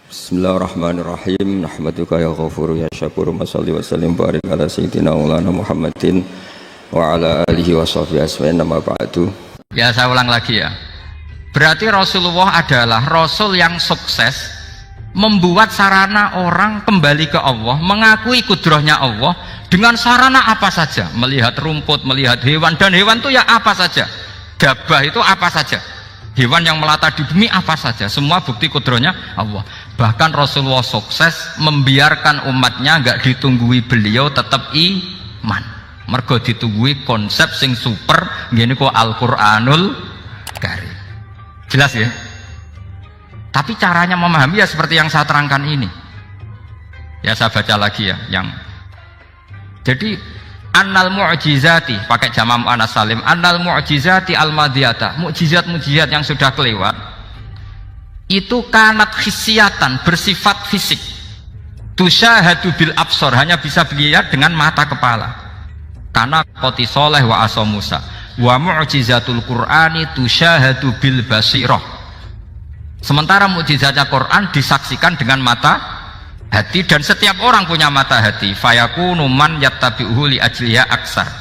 Bismillahirrahmanirrahim. Nahmaduka ya ghafuru ya syakuru. Masalli wa sallim barik ala sayyidina maulana Muhammadin wa ala alihi wa sahbihi asma'in nama ba'du. Ya, saya ulang lagi ya. Berarti Rasulullah adalah Rasul yang sukses membuat sarana orang kembali ke Allah, mengakui kudrahnya Allah dengan sarana apa saja. Melihat rumput, melihat hewan, dan hewan itu ya apa saja. Gabah itu apa saja. Hewan yang melata di bumi apa saja, semua bukti kudrahnya Allah. Bahkan Rasulullah sukses membiarkan umatnya nggak ditunggui beliau tetap iman. Mergo ditunggui konsep sing super, gini kok Al-Qur'anul Karim. Jelas ya? Tapi caranya memahami ya seperti yang saya terangkan ini. Ya saya baca lagi ya, yang jadi annal mu'jizati pakai jamak muannas salim, annal mu'jizati al-madiyata, mukjizat-mukjizat yang sudah kelewat itu kanat khisiatan, bersifat fisik, tusyahadu bil absor, hanya bisa dilihat dengan mata kepala, karena qoti soleh wa aso Musa, wa mu'jizatul qur'ani tusyahadu bil basirah. Sementara mukjizatnya Quran disaksikan dengan mata hati, dan setiap orang punya mata hati. Fayakunu man yattabi'uhu li ajliha aksar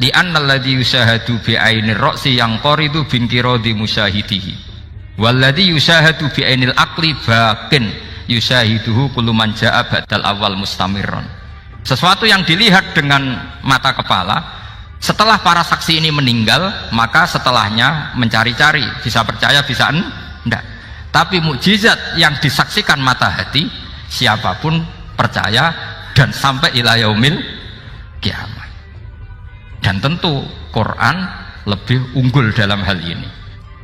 li anna alladhi yushahadu bi ainir ra'si yang qoridu bin qiradi musyahidihi walladhi yushahadu bi ainil aqli bakin yushahiduhu kullu man ja'a badal awal mustamirron. Sesuatu yang dilihat dengan mata kepala, setelah para saksi ini meninggal, maka setelahnya mencari-cari, bisa percaya bisa enggak. Tapi mukjizat yang disaksikan mata hati, siapapun percaya dan sampai ila yaumil kiamat. Dan tentu Quran lebih unggul dalam hal ini,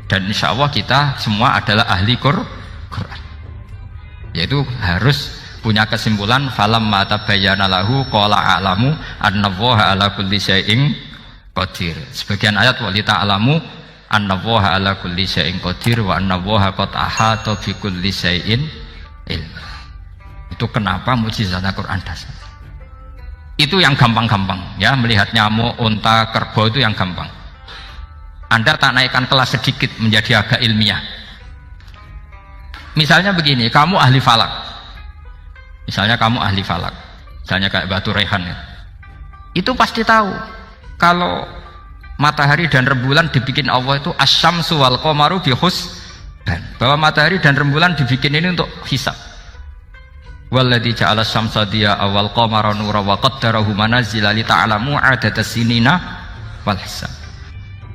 dan insya Allah kita semua adalah ahli Quran, yaitu harus punya kesimpulan falamma tabayyana lahu qala a'lamu annallaha ala kulli syai'in qadir. Sebagian ayat wa li ta'lamu annallaha ala kulli syai'in qadir wa annallaha qad ahata bi kulli syai'in ilma. Itu kenapa mukjizatnya Quran dasar. Itu yang gampang-gampang ya, melihat nyamuk, unta, kerbau itu yang gampang. Anda tak naikkan kelas sedikit menjadi agak ilmiah. Misalnya begini, kamu ahli falak. Misalnya kamu ahli falak. Misalnya kayak Batu Rehan ya. Itu pasti tahu kalau matahari dan rembulan dibikin Allah itu asyamsu wal qamaru bi husban, bahwa matahari dan rembulan dibikin ini untuk hisab. Walladzi ja'ala syamsa diya awal qamara nura wa qaddarahu manazila li ta'lamu 'adada sinina wal hisab.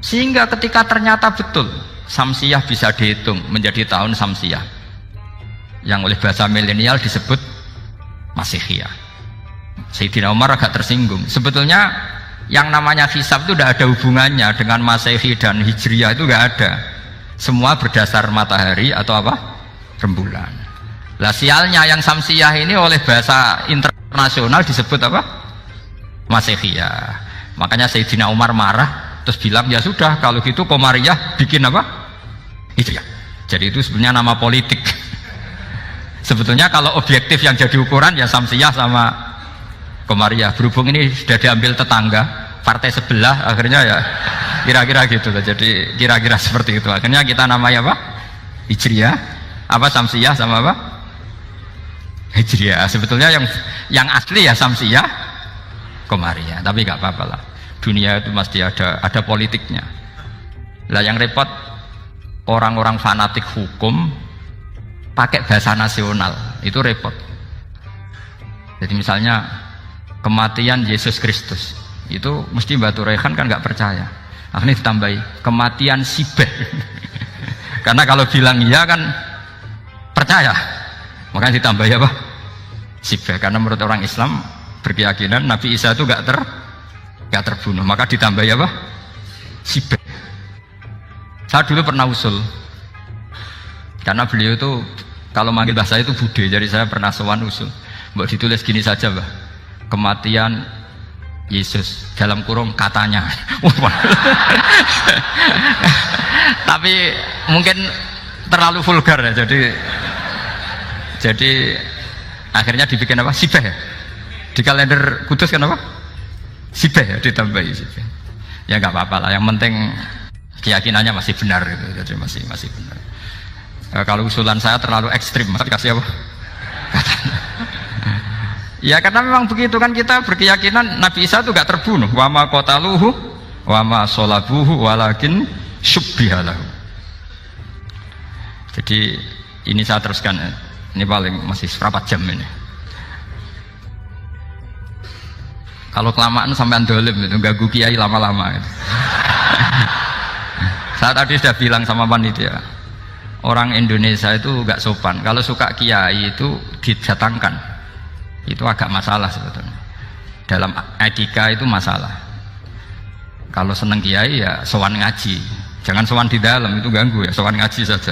Sehingga ketika ternyata betul samsiyah bisa dihitung menjadi tahun samsiyah, yang oleh bahasa milenial disebut Masihiyah. Sayyidina Umar agak tersinggung. Sebetulnya yang namanya hisab itu tidak ada hubungannya dengan Masehi dan Hijriyah, itu tidak ada. Semua berdasar matahari atau apa? Rembulan. Lah sialnya yang samsiyah ini oleh bahasa internasional disebut apa? Masihiyah. Makanya Sayyidina Umar marah terus bilang ya sudah kalau gitu Qamariyah bikin apa? Itu ya. Jadi itu sebenarnya nama politik. Sebetulnya kalau objektif yang jadi ukuran ya samsiyah sama Qamariyah. Berhubung ini sudah diambil tetangga partai sebelah, akhirnya ya kira-kira gitu. Jadi kira-kira seperti itu. Akhirnya kita namanya apa? Hijriyah, apa samsiyah sama apa? Hijriyah. Sebetulnya yang asli ya samsiyah, Qamariyah, tapi nggak apa-apa lah. Dunia itu pasti ada politiknya. Lah yang repot orang-orang fanatik hukum pakai bahasa nasional, itu repot. Jadi misalnya kematian Yesus Kristus, itu mesti Batu Rehan kan nggak percaya. Akhirnya ditambahi kematian Sibeh. Karena kalau bilang iya kan percaya, makanya ditambah apa? Sibah. Karena menurut orang Islam berkeyakinan Nabi Isa itu gak terbunuh, maka ditambah apa? Sibah. Saya dulu pernah usul, karena beliau itu kalau manggil bahasa itu bude, jadi saya pernah sowan usul, mbok ditulis gini saja Mbah, kematian Yesus dalam kurung katanya. Tapi mungkin terlalu vulgar ya, jadi akhirnya dibikin apa? Sibeh ya? Di kalender Kudus kan apa? Sibeh ya, ditambahi Sibeh. Ya nggak apa-apa lah, yang penting keyakinannya masih benar gitu. Jadi masih benar. Kalau usulan saya terlalu ekstrim, Mas kasih apa? Ya karena memang begitu kan, kita berkeyakinan Nabi Isa itu gak terbunuh. Wa ma qataluhu wa ma sholabuhu walakin syubbihalahu. Jadi ini saya teruskan, ini paling masih seperempat jam ini. Kalau kelamaan sampai dolim itu ganggu kiai lama-lama. Saya tadi sudah bilang sama panitia, orang Indonesia itu gak sopan. Kalau suka kiai itu didatangkan. Itu agak masalah sebetulnya. Dalam etika itu masalah. Kalau seneng kiai ya sowan ngaji, jangan sowan di dalam, itu ganggu ya, sowan ngaji saja.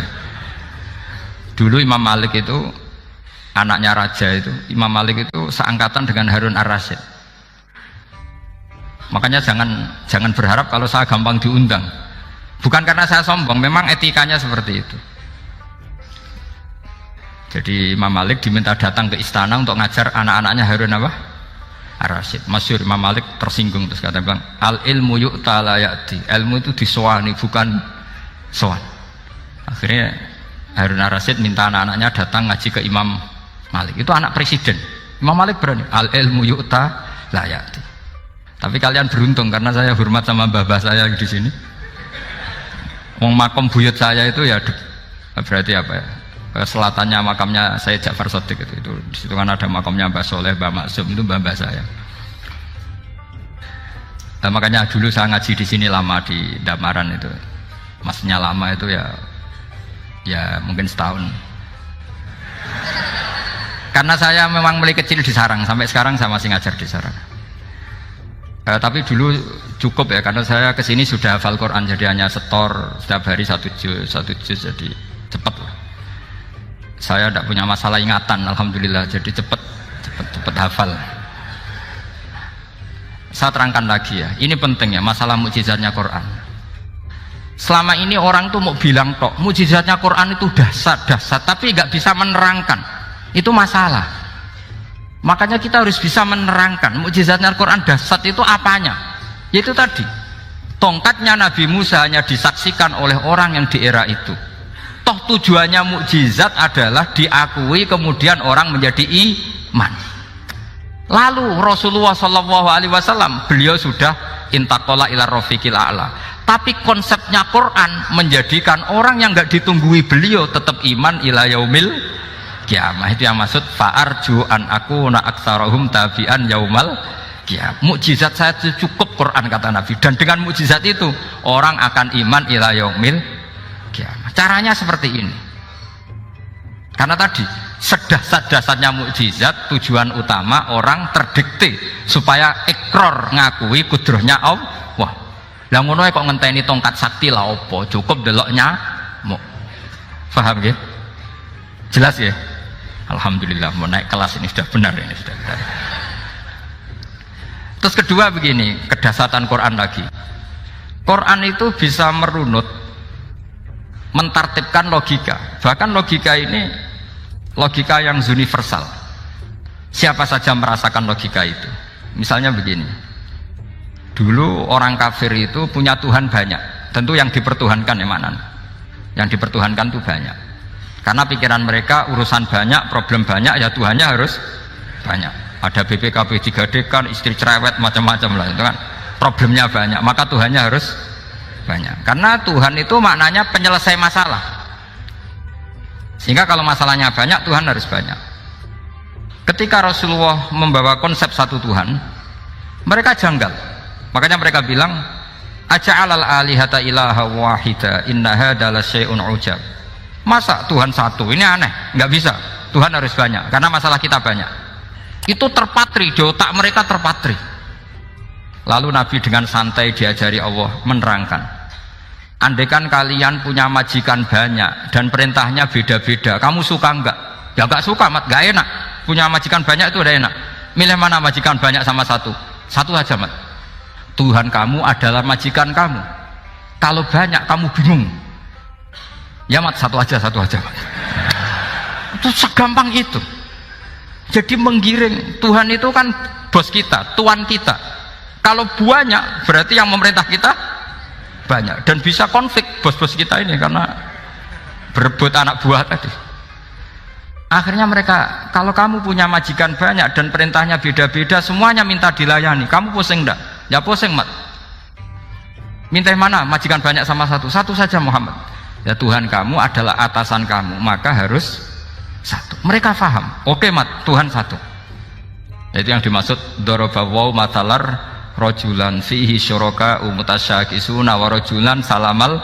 Dulu Imam Malik itu anaknya raja itu, Imam Malik itu seangkatan dengan Harun Ar-Rasyid. Makanya jangan berharap kalau saya gampang diundang. Bukan karena saya sombong, memang etikanya seperti itu. Jadi Imam Malik diminta datang ke istana untuk ngajar anak-anaknya Harun apa? Ar-Rasyid. Masyhur Imam Malik tersinggung, terus kata bilang, al ilmu yu'ta la ya'ti. Ilmu itu disowani, bukan sowan. Akhirnya Harun Ar-Rasyid minta anak-anaknya datang ngaji ke Imam Malik. Itu anak presiden. Imam Malik berani, al ilmu yu'ta la ya'ti. Tapi kalian beruntung karena saya hormat sama mbah saya di sini. Wong makom buyut saya itu ya berarti apa ya? Selatannya makamnya saya Ja'far Shadiq itu di situ kan ada makamnya Mbah Soleh, Mbah Maksum, itu mbah saya. Nah, makanya dulu saya ngaji di sini lama di Damaran itu, maksudnya lama itu ya mungkin setahun. Karena saya memang mulai kecil di sarang, sampai sekarang saya masih ngajar di sarang. Tapi dulu cukup ya, karena saya kesini sudah hafal Quran, jadi hanya setor setiap hari satu juz, jadi cepat lah. Saya tidak punya masalah ingatan, alhamdulillah, jadi cepat hafal. Saya terangkan lagi ya, ini penting ya, masalah mukjizatnya Quran. Selama ini orang tuh mau bilang tok, mukjizatnya Quran itu dahsyat, tapi nggak bisa menerangkan. Itu masalah. Makanya kita harus bisa menerangkan mukjizatnya Quran dahsyat itu apanya. Yaitu tadi, tongkatnya Nabi Musa hanya disaksikan oleh orang yang di era itu. Toh tujuannya mukjizat adalah diakui kemudian orang menjadi iman. Lalu Rasulullah SAW beliau sudah intaqala ila rafiqil a'la. Tapi konsepnya Quran menjadikan orang yang nggak ditunggui beliau tetap iman ila yaumil kiamah. Itu yang maksud fa'arju an akuna aktsarahum tabi'an yaumal kiamah. Mukjizat saya itu cukup Quran kata Nabi, dan dengan mukjizat itu orang akan iman ila yaumil kiamah. Caranya seperti ini. Karena tadi sedasat-dasatnya mukjizat, tujuan utama orang terdikte supaya ikror ngakui kudrohnya Allah. Lah ngono kok ngenteni tongkat sakti lah opo? Cukup deloknya mau. Paham ya? Jelas ya? Alhamdulillah, mau naik kelas ini sudah benar ini sudah benar. Terus kedua begini, kedasatan Quran lagi. Quran itu bisa merunut, mentartibkan logika. Bahkan logika ini logika yang universal. Siapa saja merasakan logika itu. Misalnya begini, dulu orang kafir itu punya Tuhan banyak. Tentu yang dipertuhankan yang mana? Yang dipertuhankan itu banyak. Karena pikiran mereka urusan banyak, problem banyak, ya Tuhannya harus banyak. Ada BPKB 3D kan, istri cerewet macam-macam lah itu kan. Problemnya banyak, maka Tuhannya harus banyak. Karena Tuhan itu maknanya penyelesai masalah. Sehingga kalau masalahnya banyak, Tuhan harus banyak. Ketika Rasulullah membawa konsep satu Tuhan, mereka janggal. Makanya mereka bilang, aja'alal alihata ilaha wahida inna hadza lasyai'un ujab. Masa Tuhan satu? Ini aneh, nggak bisa. Tuhan harus banyak karena masalah kita banyak. Itu terpatri di otak mereka, terpatri. Lalu Nabi dengan santai diajari Allah menerangkan, andaikan kalian punya majikan banyak dan perintahnya beda-beda, kamu suka enggak? Ya enggak suka, mat, enggak enak. Punya majikan banyak itu udah enak. Milih mana majikan banyak sama satu? Satu aja, mat. Tuhan kamu adalah majikan kamu. Kalau banyak kamu bingung. Ya mat, satu aja mat. Itu segampang itu. Jadi menggiring, Tuhan itu kan bos kita, tuan kita. Kalau banyak berarti yang memerintah kita banyak, dan bisa konflik bos-bos kita ini karena berebut anak buah tadi. Akhirnya mereka, kalau kamu punya majikan banyak dan perintahnya beda-beda, semuanya minta dilayani, kamu pusing enggak? Ya pusing, Mat. Minta mana? Majikan banyak sama satu? Satu saja, Muhammad. Ya Tuhan kamu adalah atasan kamu, maka harus satu. Mereka faham. Oke, Mat, Tuhan satu. Itu yang dimaksud darabawu matalar rojulan fihi syuraka umutasyakisuna wa rojulan salamal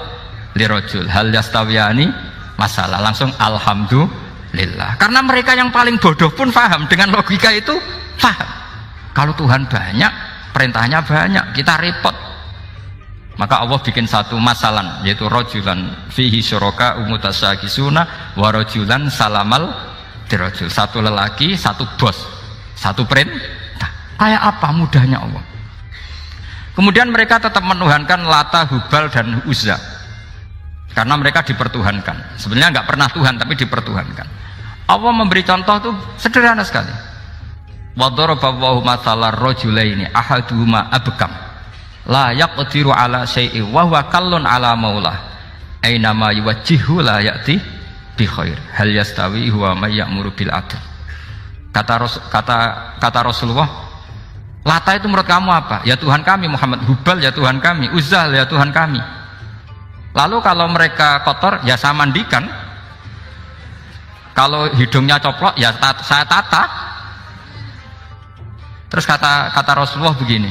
lirojul hal yastawiyani masalah. Langsung alhamdulillah. Karena mereka yang paling bodoh pun faham dengan logika itu, faham. Kalau Tuhan banyak, perintahnya banyak, kita repot. Maka Allah bikin satu masalan, yaitu rojulan fihi syuraka umutasyakisuna wa rojulan salamal dirojul. Satu lelaki, satu bos, satu perintah. Kayak apa mudahnya Allah. Kemudian mereka tetap menuhankan Lata, Hubal dan Uzza karena mereka dipertuhankan. Sebenarnya nggak pernah Tuhan, tapi dipertuhankan. Allah memberi contoh itu sederhana sekali. Wa daraballahu mathalar rajulaini ahaduhuma abkam la yaqdiru ala syai'in wa huwa kallun ala maulah aina ma yuwajjihu la ya'ti bi khair hal yastawi huwa may ya'muru bil adl. Kata Rasulullah, Lata itu menurut kamu apa? Ya Tuhan kami. Muhammad, Hubal ya Tuhan kami, Uzzah ya Tuhan kami. Lalu kalau mereka kotor ya saya mandikan, kalau hidungnya coplok ya saya tata. Terus kata Rasulullah begini,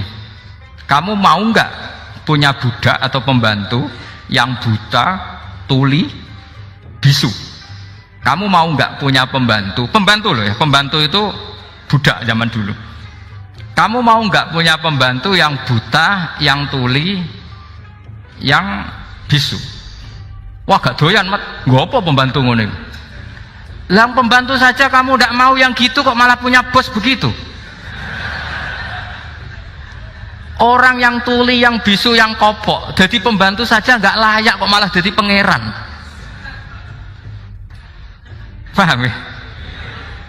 kamu mau nggak punya budak atau pembantu yang buta, tuli, bisu? Kamu mau nggak punya pembantu loh ya, pembantu itu budak zaman dulu. Kamu mau nggak punya pembantu yang buta, yang tuli, yang bisu? Wah gak doyan, Mat. Gak apa pembantu ngono. Yang pembantu saja kamu nggak mau yang gitu, kok malah punya bos begitu? Orang yang tuli, yang bisu, yang kopok, jadi pembantu saja nggak layak, kok malah jadi pangeran. Paham ya?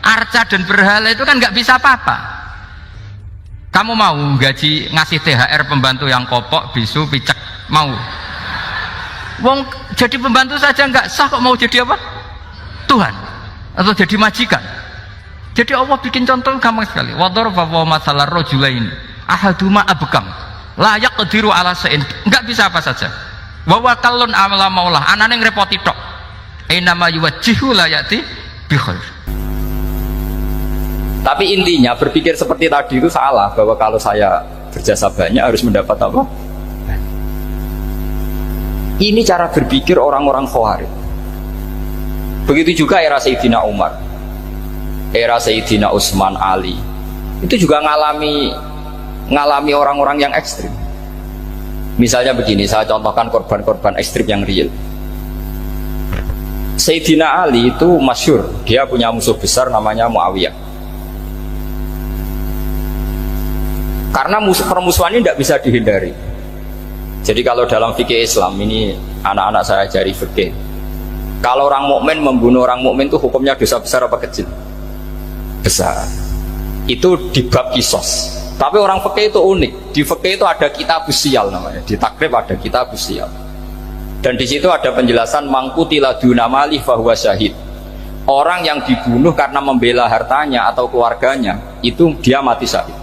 Arca dan berhala itu kan nggak bisa apa-apa. Kamu mau gaji ngasih THR pembantu yang kopok, bisu, picek? Mau? Wong jadi pembantu saja nggak sah, kok mau jadi apa? Tuhan atau jadi majikan? Jadi Allah bikin contoh gampang sekali. Wa daraballahu mathalar rajulaini ahaduma abkam la yaqdiru ala syai'in, nggak bisa apa saja. Wa huwa kallun ala maulah, anane ngrepoti tok. Ainama yuwajjihu la ya'ti bi khair. Tapi intinya berpikir seperti tadi itu salah, bahwa kalau saya berjasa banyak harus mendapat apa? Ini cara berpikir orang-orang Khawarij. Begitu juga era Sayyidina Umar, era Sayyidina Utsman, Ali, itu juga ngalami orang-orang yang ekstrim. Misalnya begini, saya contohkan korban-korban ekstrim yang real. Sayyidina Ali itu masyhur, dia punya musuh besar namanya Muawiyah. Karena permusuhan ini tidak bisa dihindari. Jadi kalau dalam fikih Islam ini, anak-anak saya ajari fikih, kalau orang mukmin membunuh orang mukmin itu hukumnya dosa besar apa kecil? Besar. Itu di bab kisos. Tapi orang fikih itu unik. Di fikih itu ada kitab usial namanya. Di takrib ada kitab usial. Dan di situ ada penjelasan mangkutila dunamali fahuwa syahid. Orang yang dibunuh karena membela hartanya atau keluarganya, itu dia mati syahid.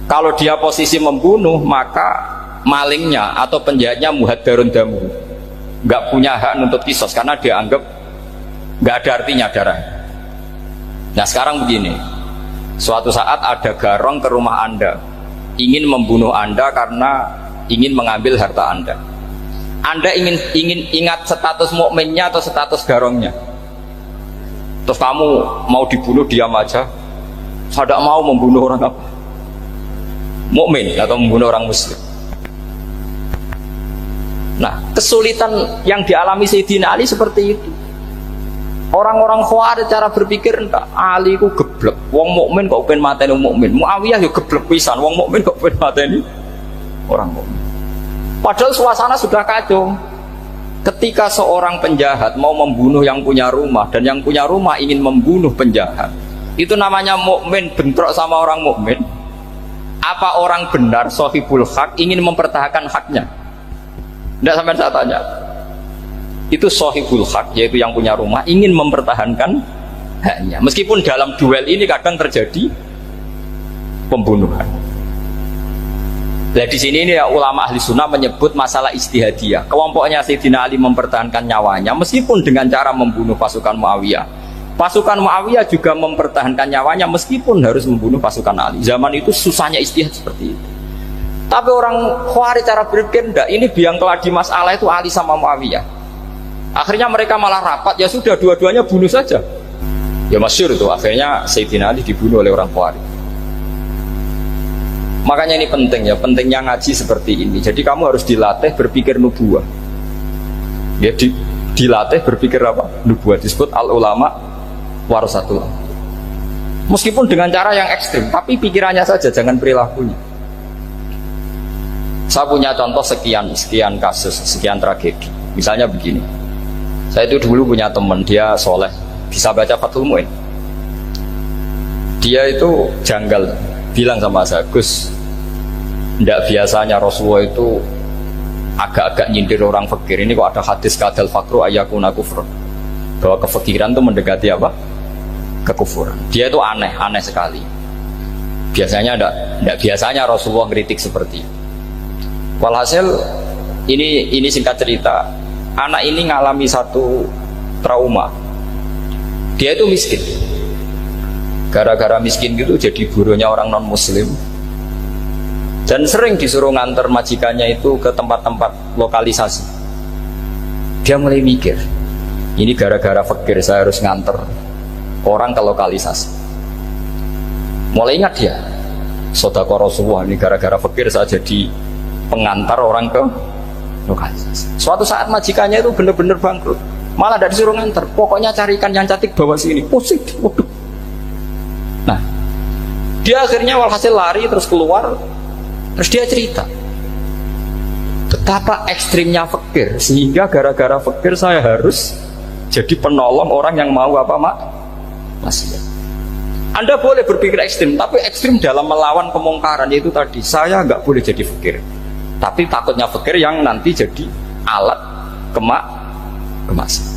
Kalau dia posisi membunuh, maka malingnya atau penjahatnya muhaddarun damu, nggak punya hak nuntut kisos karena dia anggap nggak ada artinya darah. Nah sekarang begini, suatu saat ada garong ke rumah Anda, ingin membunuh Anda karena ingin mengambil harta Anda. Anda ingin ingat status mukminnya atau status garongnya? Terus kamu mau dibunuh diam aja? Saya tidak mau membunuh orang apa? Mukmin atau membunuh orang muslim. Nah, kesulitan yang dialami Sayyidina Ali seperti itu. Orang-orang Khawarij cara berpikir enggak, Ali ku geblek, wong mukmin kok pengen mateni wong mukmin. Muawiyah yo geblek pisan, wong mukmin kok pengen mateni orang mukmin. Padahal suasana sudah kacau. Ketika seorang penjahat mau membunuh yang punya rumah dan yang punya rumah ingin membunuh penjahat, itu namanya mukmin bentrok sama orang mukmin. Apa orang benar sahibul hak ingin mempertahankan haknya? Tidak, sampai saya tanya. itu sohibul hak, yaitu yang punya rumah ingin mempertahankan haknya. Meskipun dalam duel ini kadang terjadi pembunuhan. Nah di sini ini ya, ulama ahli sunnah menyebut masalah ijtihadiyah. Kelompoknya Sayyidina Ali mempertahankan nyawanya meskipun dengan cara membunuh pasukan Muawiyah. Pasukan Muawiyah juga mempertahankan nyawanya meskipun harus membunuh pasukan Ali. Zaman itu susahnya ijtihad seperti itu. Tapi orang Khawarij cara berpikir enggak, ini biang keladi masalah itu Ali sama Muawiyah. Akhirnya mereka malah rapat, ya sudah dua-duanya bunuh saja. Ya masyhur itu, akhirnya Sayyidina Ali dibunuh oleh orang Khawarij. Makanya ini penting ya, pentingnya ngaji seperti ini. Jadi kamu harus dilatih berpikir nubuwah. Ya dilatih berpikir apa? Nubuwah, disebut al ulama warasatul. Meskipun dengan cara yang ekstrim, tapi pikirannya saja, jangan perilakunya. Saya punya contoh sekian kasus, sekian tragedi. Misalnya begini. Saya itu dulu punya teman, dia soleh, bisa baca Fathul Mu'in. Dia itu janggal, bilang sama saya, Gus, tidak biasanya Rasulullah itu agak-agak nyindir orang fakir. Ini kok ada hadis kadal fakru ayakuna kufur, bahwa kefakiran itu mendekati apa? Kekufuran. Dia itu aneh sekali. Biasanya tidak biasanya Rasulullah kritik seperti itu. Walhasil ini singkat cerita, anak ini ngalami satu trauma. Dia itu miskin. Gara-gara miskin gitu jadi burunya orang non muslim. Dan sering disuruh nganter majikannya itu ke tempat-tempat lokalisasi. Dia mulai mikir, ini gara-gara fakir saya harus nganter orang ke lokalisasi. Mulai ingat dia, sedekah Rasulullah, ini gara-gara fakir saya jadi pengantar orang ke lokalisasi. Suatu saat majikannya itu benar-benar bangkrut, malah tidak disuruh nganter, pokoknya carikan yang cantik bawa sini. Pusing, waduh. Nah, dia akhirnya walhasil lari terus keluar. Terus dia cerita betapa ekstrimnya fakir, sehingga gara-gara fakir saya harus jadi penolong orang yang mau apa maksiat. Anda boleh berpikir ekstrim, tapi ekstrim dalam melawan kemungkaran, yaitu tadi, saya nggak boleh jadi fakir, tapi takutnya fakir yang nanti jadi alat kemaksiatan.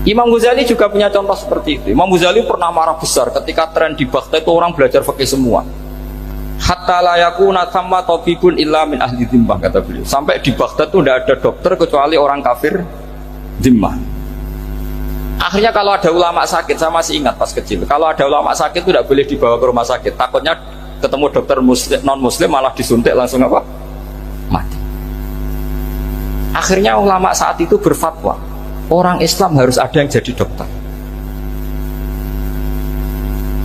Imam Ghazali juga punya contoh seperti itu. Imam Ghazali pernah marah besar ketika tren di Baghdad itu orang belajar fikih semua. Hatta la yakuna thamma tabibun illa min ahli dhimmah, kata beliau. Sampai di Baghdad itu tidak ada dokter kecuali orang kafir dhimmah. Akhirnya kalau ada ulama sakit, saya masih ingat pas kecil, kalau ada ulama sakit itu tidak boleh dibawa ke rumah sakit. Takutnya ketemu dokter muslim, non muslim malah disuntik langsung apa? Mati. Akhirnya ulama saat itu berfatwa, orang Islam harus ada yang jadi dokter.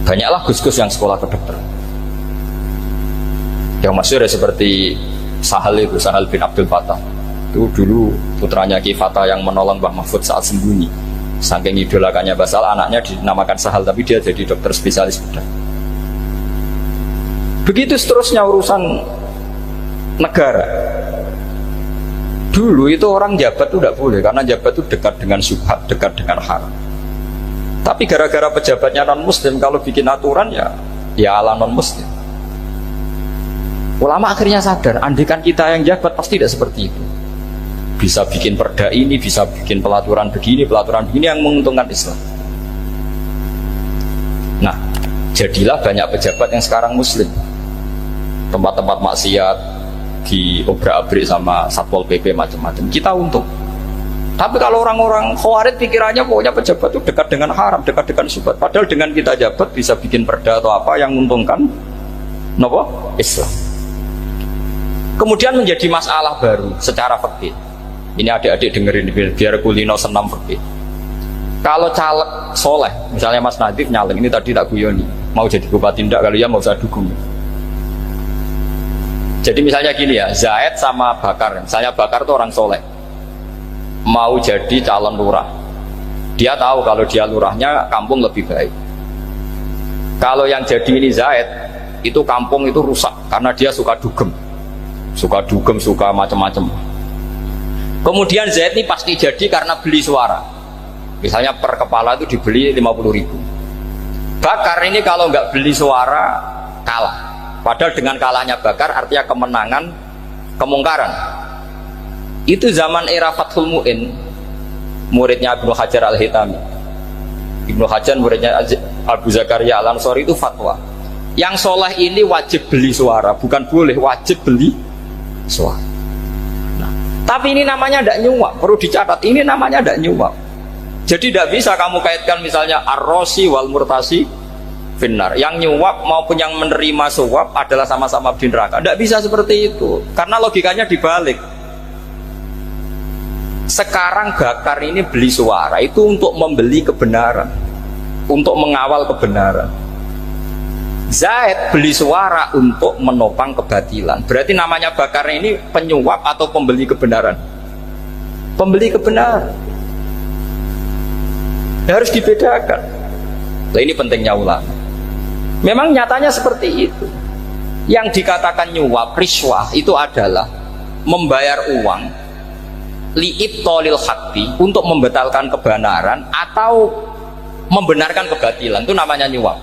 Banyaklah gus-gus yang sekolah kedokteran. Yang masyhur ya seperti Sahal bin Abdul Fattah. Itu dulu putranya Ki Fatah yang menolong Mbah Mahfud saat sembunyi. Saking idolakannya Basal, anaknya dinamakan Sahal, tapi dia jadi dokter spesialis bedah. Begitu seterusnya urusan negara. Dulu itu orang jabat itu tidak boleh, karena jabat itu dekat dengan syubhat, dekat dengan haram. Tapi gara-gara pejabatnya non muslim, kalau bikin aturan ya ala non muslim. Ulama akhirnya sadar, andikan kita yang jabat pasti tidak seperti itu. Bisa bikin perda ini, bisa bikin pelaturan begini yang menguntungkan Islam. Nah, jadilah banyak pejabat yang sekarang muslim. Tempat-tempat maksiat diobrak-abrik sama Satpol PP macam-macam. Kita untung. Tapi kalau orang-orang Khawarij pikirannya pokoknya pejabat itu dekat dengan haram, dekat dengan syubhat. Padahal dengan kita jabat bisa bikin perda atau apa yang menguntungkan Islam. Kemudian menjadi masalah baru secara fikih. Ini adik-adik dengerin biar kulino senam fikih. Kalau caleg soleh, misalnya Mas Nadif nyaleng, ini tadi tak guyoni, mau jadi bupati ndak, kalau ya mau usah dukung. Jadi misalnya gini ya, Zaid sama Bakar, misalnya Bakar itu orang soleh, mau jadi calon lurah. Dia tahu kalau dia lurahnya kampung lebih baik. Kalau yang jadi ini Zaid, itu kampung itu rusak karena dia suka dugem, suka macam-macam. Kemudian Zaid ini pasti jadi karena beli suara. Misalnya per kepala itu dibeli 50.000. Bakar ini kalau nggak beli suara kalah. Padahal dengan kalahnya Bakar artinya kemenangan kemungkaran. Itu zaman era Fathul Mu'in. muridnya Ibnu Hajar Al-Hitami. Ibnu Hajar muridnya Abu Zakaria Al-Ansori itu fatwa. Yang soleh ini wajib beli suara, bukan boleh, wajib beli suara. Nah, tapi ini namanya tidak nyuap, perlu dicatat. Ini namanya tidak nyuap. Jadi tidak bisa kamu kaitkan misalnya ar-rosi wal murtasi finnar. Yang nyuap maupun yang menerima suap adalah sama-sama di neraka. Tidak bisa seperti itu, karena logikanya dibalik. Sekarang Bakar ini beli suara itu untuk membeli kebenaran, untuk mengawal kebenaran. Zaid beli suara untuk menopang kebatilan. Berarti namanya Bakar ini penyuap atau pembeli kebenaran? Pembeli kebenaran. Harus dibedakan. Nah, ini pentingnya ulama. Memang nyatanya seperti itu. Yang dikatakan nyuap, riswah itu adalah membayar uang li'ibtolil haqqi, untuk membatalkan kebenaran atau membenarkan kebatilan, itu namanya nyuap.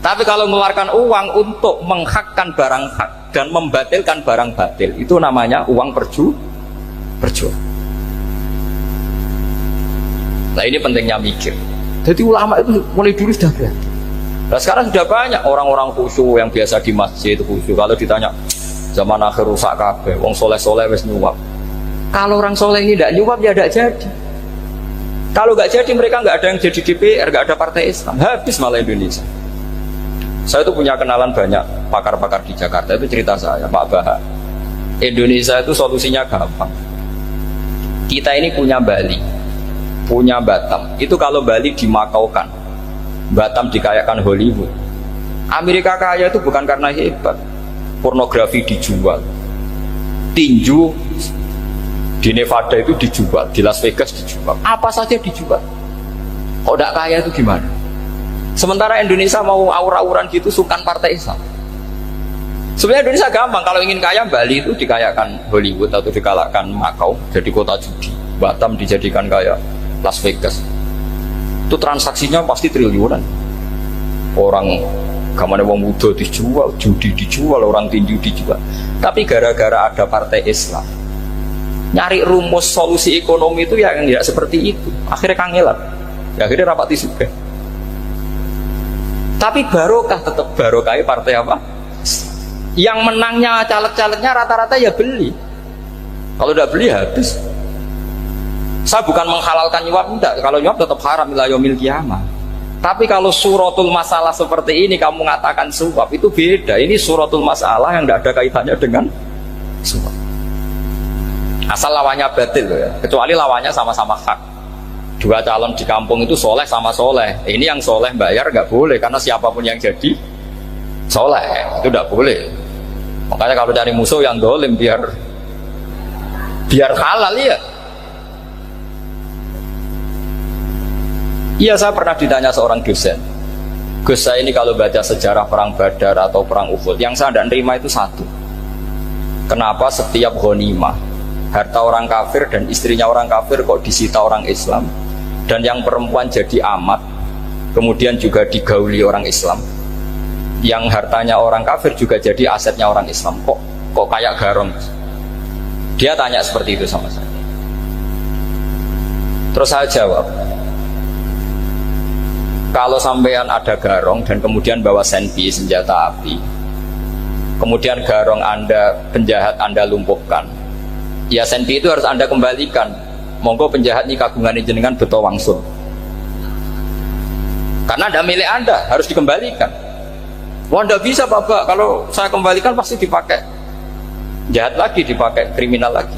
Tapi kalau mengeluarkan uang untuk menghakkan barang hak dan membatalkan barang batil, itu namanya uang perjuangan. Nah, ini pentingnya mikir. Jadi ulama itu mulai dulu sudah berarti. Nah, sekarang sudah banyak orang-orang khusyuk yang biasa di masjid itu khusyuk. Kalau ditanya zaman akhir rusak kabeh, wong soleh-soleh wis nyuap. Kalau orang soleh ini tidak nyuap ya tidak jadi. Kalau nggak jadi mereka nggak ada yang jadi DPR, nggak ada partai Islam, habis malah Indonesia. Saya itu punya kenalan banyak pakar-pakar di Jakarta, itu cerita saya, Pak Bahak. Indonesia itu solusinya gampang. Kita ini punya Bali, punya Batam. Itu kalau Bali dimakaukan, Batam dikayakan Hollywood. Amerika kaya itu bukan karena hebat, pornografi dijual, tinju di Nevada itu dijual, di Las Vegas dijual, apa saja dijual. Kalau tidak kaya itu gimana? Sementara Indonesia mau aur-auran gitu, sukan partai Islam. Sebenarnya Indonesia gampang, kalau ingin kaya Bali itu dikayakan Hollywood atau dikalahkan Makau jadi kota judi, Batam dijadikan kaya Las Vegas. Itu transaksinya pasti triliunan. Orang gamane wong muda dijual, judi dijual, orang tinju dijual. Tapi gara-gara ada partai Islam, nyari rumus solusi ekonomi itu yang tidak seperti itu, akhirnya kangelan, ya, akhirnya rapati juga. Tapi barokah, tetap barokah partai apa? Yang menangnya caleg-calegnya rata-rata ya beli. Kalau tidak beli habis. Saya bukan menghalalkan nyuap, enggak. Kalau nyuap tetap haram ila yaumil qiyamah. Tapi kalau suratul masalah seperti ini kamu mengatakan suap, itu beda. Ini suratul masalah yang tidak ada kaitannya dengan suap. Asal lawannya batil ya, kecuali lawannya sama-sama hak. Dua calon di kampung itu soleh sama soleh. Ini yang soleh bayar nggak boleh, karena siapapun yang jadi soleh itu nggak boleh. Makanya kalau dari musuh yang dolim biar halal ya. Iya, saya pernah ditanya seorang dosen, Gus, saya ini kalau baca sejarah perang Badar atau perang Uhud, yang saya tidak nerima itu satu. Kenapa setiap ghanimah harta orang kafir dan istrinya orang kafir kok disita orang Islam, dan yang perempuan jadi amat kemudian juga digauli orang Islam, yang hartanya orang kafir juga jadi asetnya orang Islam, kok kayak garong? Dia tanya seperti itu sama saya. Terus saya jawab, kalau sampean ada garong dan kemudian bawa senpi, senjata api, kemudian garong Anda, penjahat Anda lumpuhkan, ya senpi itu harus Anda kembalikan. Monggo penjahat ini kagungan jenengan beto wangsul, karena ada milik Anda, harus dikembalikan. Wah, tidak bisa Bapak, kalau saya kembalikan pasti dipakai jahat lagi, dipakai kriminal lagi.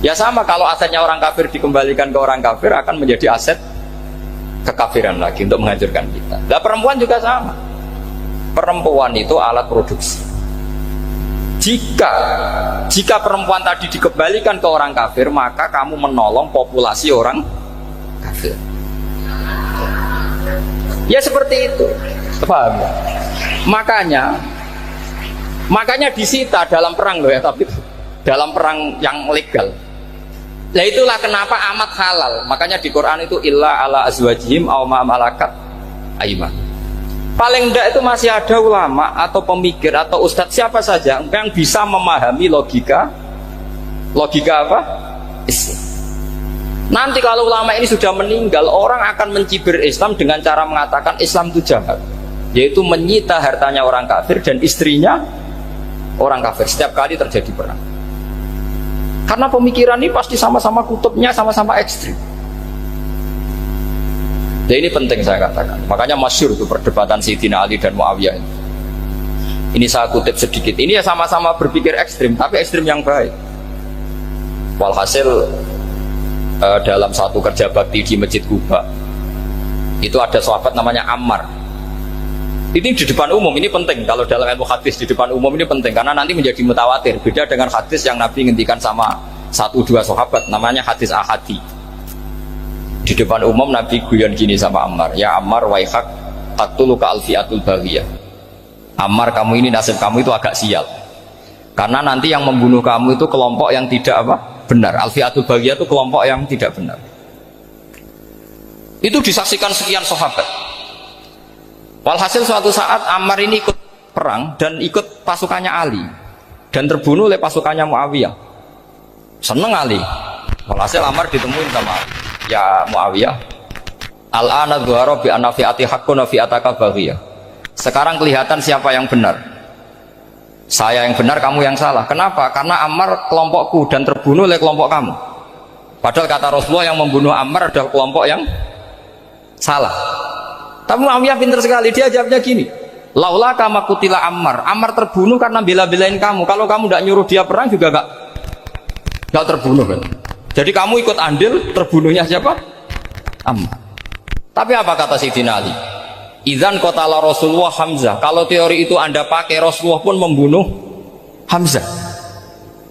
Ya sama, kalau asetnya orang kafir dikembalikan ke orang kafir akan menjadi aset kekafiran lagi untuk menghancurkan kita. Nah, perempuan juga sama. Perempuan itu alat produksi. Jika perempuan tadi dikembalikan ke orang kafir, maka kamu menolong populasi orang kafir. Ya seperti itu. Paham ya? Makanya disita dalam perang loh ya, tapi dalam perang yang legal. Nah itulah kenapa amat halal. Makanya di Quran itu illa ala azwajihim aw ma malakat aiman. Paling enggak itu masih ada ulama atau pemikir atau ustadz siapa saja yang bisa memahami logika apa? Islam. Nanti kalau ulama ini sudah meninggal, orang akan mencibir Islam dengan cara mengatakan Islam itu jahat, yaitu menyita hartanya orang kafir dan istrinya orang kafir setiap kali terjadi perang. Karena pemikiran ini pasti sama-sama kutubnya, sama-sama ekstrim. Jadi ini penting saya katakan. Makanya masyhur itu perdebatan Sayyidina Ali dan Muawiyah. Ini saya kutip sedikit. Ini ya sama-sama berpikir ekstrim, tapi ekstrim yang baik. Walhasil dalam satu kerja bakti di Masjid Kuba, itu ada sahabat namanya Ammar. Ini di depan umum, ini penting. Kalau dalam ilmu hadis di depan umum ini penting, karena nanti menjadi mutawatir. Beda dengan hadis yang Nabi ngendikan sama 1-2 sahabat, namanya hadis ahadi. Di depan umum Nabi guyon gini sama Ammar, ya Ammar waihak qatuluka alfiatul baghiyah. Ammar, kamu ini nasib kamu itu agak sial, karena nanti yang membunuh kamu itu kelompok yang tidak benar. Alfiatul baghiyah itu kelompok yang tidak benar. Itu disaksikan sekian sahabat. Walhasil suatu saat Ammar ini ikut perang dan ikut pasukannya Ali dan terbunuh oleh pasukannya Muawiyah. Seneng Ali. Walhasil Ammar ditemuin sama Ali. Ya Muawiyah, al-ana dhuhara bi anna fi'ati haqqun wa fi'ataka baghiyah. Sekarang kelihatan siapa yang benar. Saya yang benar, kamu yang salah. Kenapa? Karena Ammar kelompokku dan terbunuh oleh kelompok kamu. Padahal kata Rasulullah yang membunuh Ammar adalah kelompok yang salah. Tapi Muawiyah pintar sekali, dia jawabnya gini, laula kama kutila Ammar. Ammar terbunuh karena bela-belain kamu. Kalau kamu tidak nyuruh dia perang juga gak terbunuh kan. Jadi kamu ikut andil terbunuhnya siapa? Ammar. Tapi apa kata Sayyidina Ali? Idzan qatala Rasulullah Hamzah. Kalau teori itu Anda pakai, Rasulullah pun membunuh Hamzah.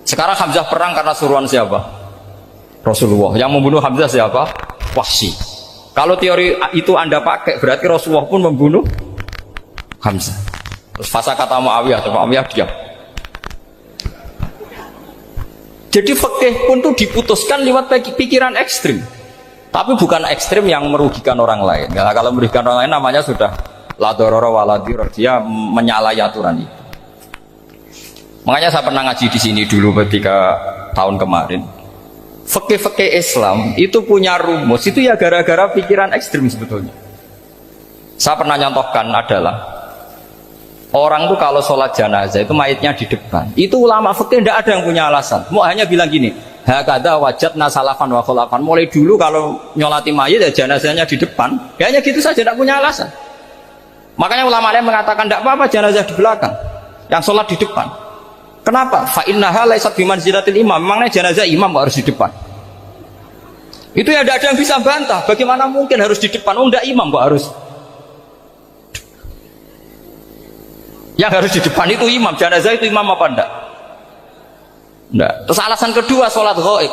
Sekarang Hamzah perang karena suruhan siapa? Rasulullah. Yang membunuh Hamzah siapa? Wahsy. Kalau teori itu Anda pakai, berarti Rasulullah pun membunuh Hamzah. Terus fasa kata Muawiyah, Muawiyah diam. Jadi fikih pun tuh diputuskan lewat pikiran ekstrim, tapi bukan ekstrim yang merugikan orang lain. Nah, kalau merugikan orang lain namanya sudah la dororo wala dirar, dia menyalahi aturan itu. Makanya saya pernah ngaji di sini dulu ketika tahun kemarin. Fikih-fikih Islam itu punya rumus, itu ya gara-gara pikiran ekstrim sebetulnya. Saya pernah nyontohkan adalah orang tuh kalau sholat jenazah itu mayitnya di depan, itu ulama fikih tidak ada yang punya alasan, mau hanya bilang gini, hakada wajadna salafan wa khulafan. Mulai dulu kalau nyolati mayit ya jenazahnya di depan, kayaknya gitu saja, tidak punya alasan. Makanya ulama lain mengatakan tidak apa-apa jenazah di belakang, yang sholat di depan. Kenapa? Fa innaha laysat bimanzilatil imam. Memangnya jenazah imam harus di depan? Itu ya tidak ada yang bisa bantah. Bagaimana mungkin harus di depan? Oh, enggak, imam kok harus. Yang harus di depan itu imam. Jenazah itu imam apa enggak? Enggak. Terus alasan kedua, sholat ghaib.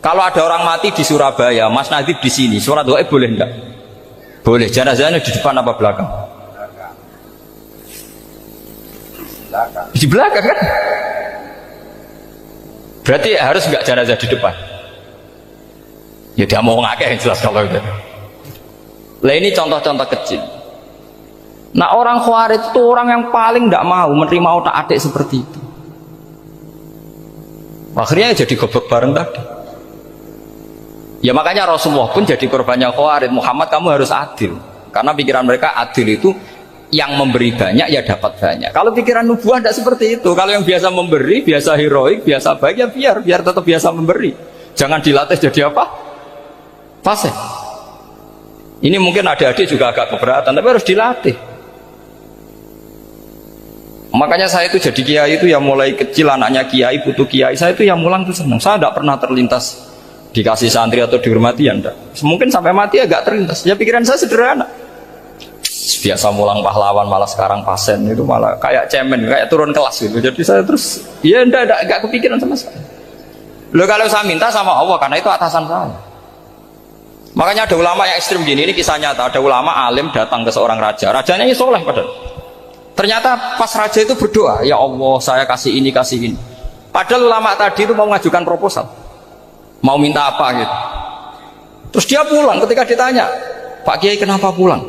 Kalau ada orang mati di Surabaya, Mas Nadib di sini, sholat ghaib boleh enggak? Boleh. Jenazahnya di depan apa belakang? Di belakang kan? Berarti harus enggak jenazah di depan? Ya dia mau ngakeh yang jelas kalau itu. Lah ini contoh-contoh kecil. Nah orang Khawarij itu orang yang paling tidak mau menerima otak-atik seperti itu. Akhirnya jadi goblok bareng tadi. Ya makanya Rasulullah pun jadi korbannya Khawarij. Muhammad, kamu harus adil. Karena pikiran mereka adil itu yang memberi banyak ya dapat banyak. Kalau pikiran nubuah tidak seperti itu. Kalau yang biasa memberi, biasa heroik, biasa baik, ya biar tetap biasa memberi. Jangan dilatih jadi apa? Fasih. Ini mungkin adik-adik juga agak keberatan, tapi harus dilatih. Makanya saya itu jadi kiai itu ya mulai kecil, anaknya kiai, putu kiai, saya itu yang mulang itu senang. Saya tidak pernah terlintas dikasih santri atau dihormati, ya enggak. Mungkin sampai mati agak terlintas. Ya pikiran saya sederhana. Biasa mulang pahlawan, malah sekarang pasien itu malah kayak cemen, kayak turun kelas gitu. Jadi saya terus ya enggak kepikiran sama sekali. Loh kalau saya minta sama Allah, karena itu atasan saya. Makanya ada ulama yang ekstrim gini, ini kisah nyata. Ada ulama alim datang ke seorang raja, rajanya ini soleh padahal. Ternyata pas raja itu berdoa, ya Allah saya kasih ini, kasih ini. Padahal ulama tadi itu mau mengajukan proposal, mau minta apa gitu. Terus dia pulang, ketika ditanya, Pak Kiai kenapa pulang?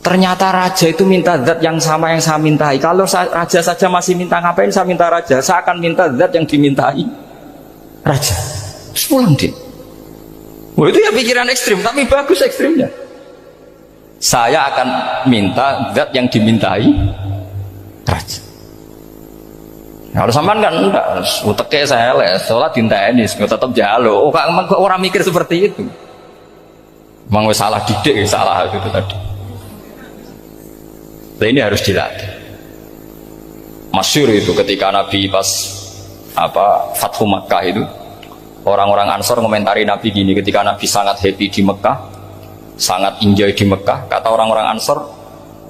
Ternyata raja itu minta zat yang sama yang saya mintai. Kalau raja saja masih minta, ngapain saya minta raja? Saya akan minta zat yang dimintai raja. Terus pulang dia. Wah itu ya pikiran ekstrim, tapi bagus ekstrimnya. Saya akan minta zat yang dimintai raja. Kalau sampean kan enggak, uteke saya les, sholat dinteni, tetap jalo. Oh, kok orang mikir seperti itu? Emang salah didik, salah itu tadi. Nah, ini harus dilatih. Masyhur itu ketika Nabi pas Fathu Makkah itu, orang-orang Ansor komentari Nabi gini, ketika Nabi sangat happy di Mekah, sangat enjoy di Mekah, kata orang-orang Ansor,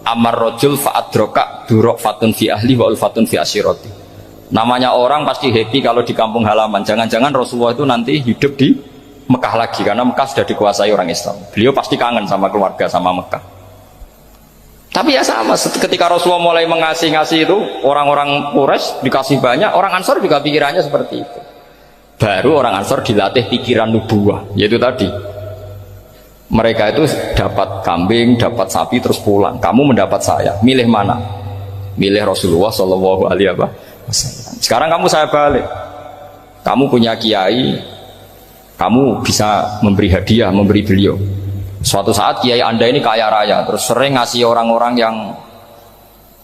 amar rojul fa'adroka durok fatun fi ahli wa ulfatun fi asyiroti. Namanya orang pasti happy kalau di kampung halaman. Jangan-jangan Rasulullah itu nanti hidup di Mekah lagi, karena Mekah sudah dikuasai orang Islam. Beliau pasti kangen sama keluarga, sama Mekah. Tapi ya sama, ketika Rasulullah mulai mengasih-ngasih itu, orang-orang Quraisy dikasih banyak, orang Ansor juga pikirannya seperti itu. Baru orang Ansor dilatih pikiran nubuwah, yaitu tadi mereka itu dapat kambing, dapat sapi terus pulang. Kamu mendapat saya, milih mana? Milih Rasulullah Shallallahu Alaihi Wasallam. Sekarang kamu saya balik, kamu punya kiai, kamu bisa memberi hadiah, memberi beliau. Suatu saat kiai anda ini kaya raya, terus sering ngasih orang-orang yang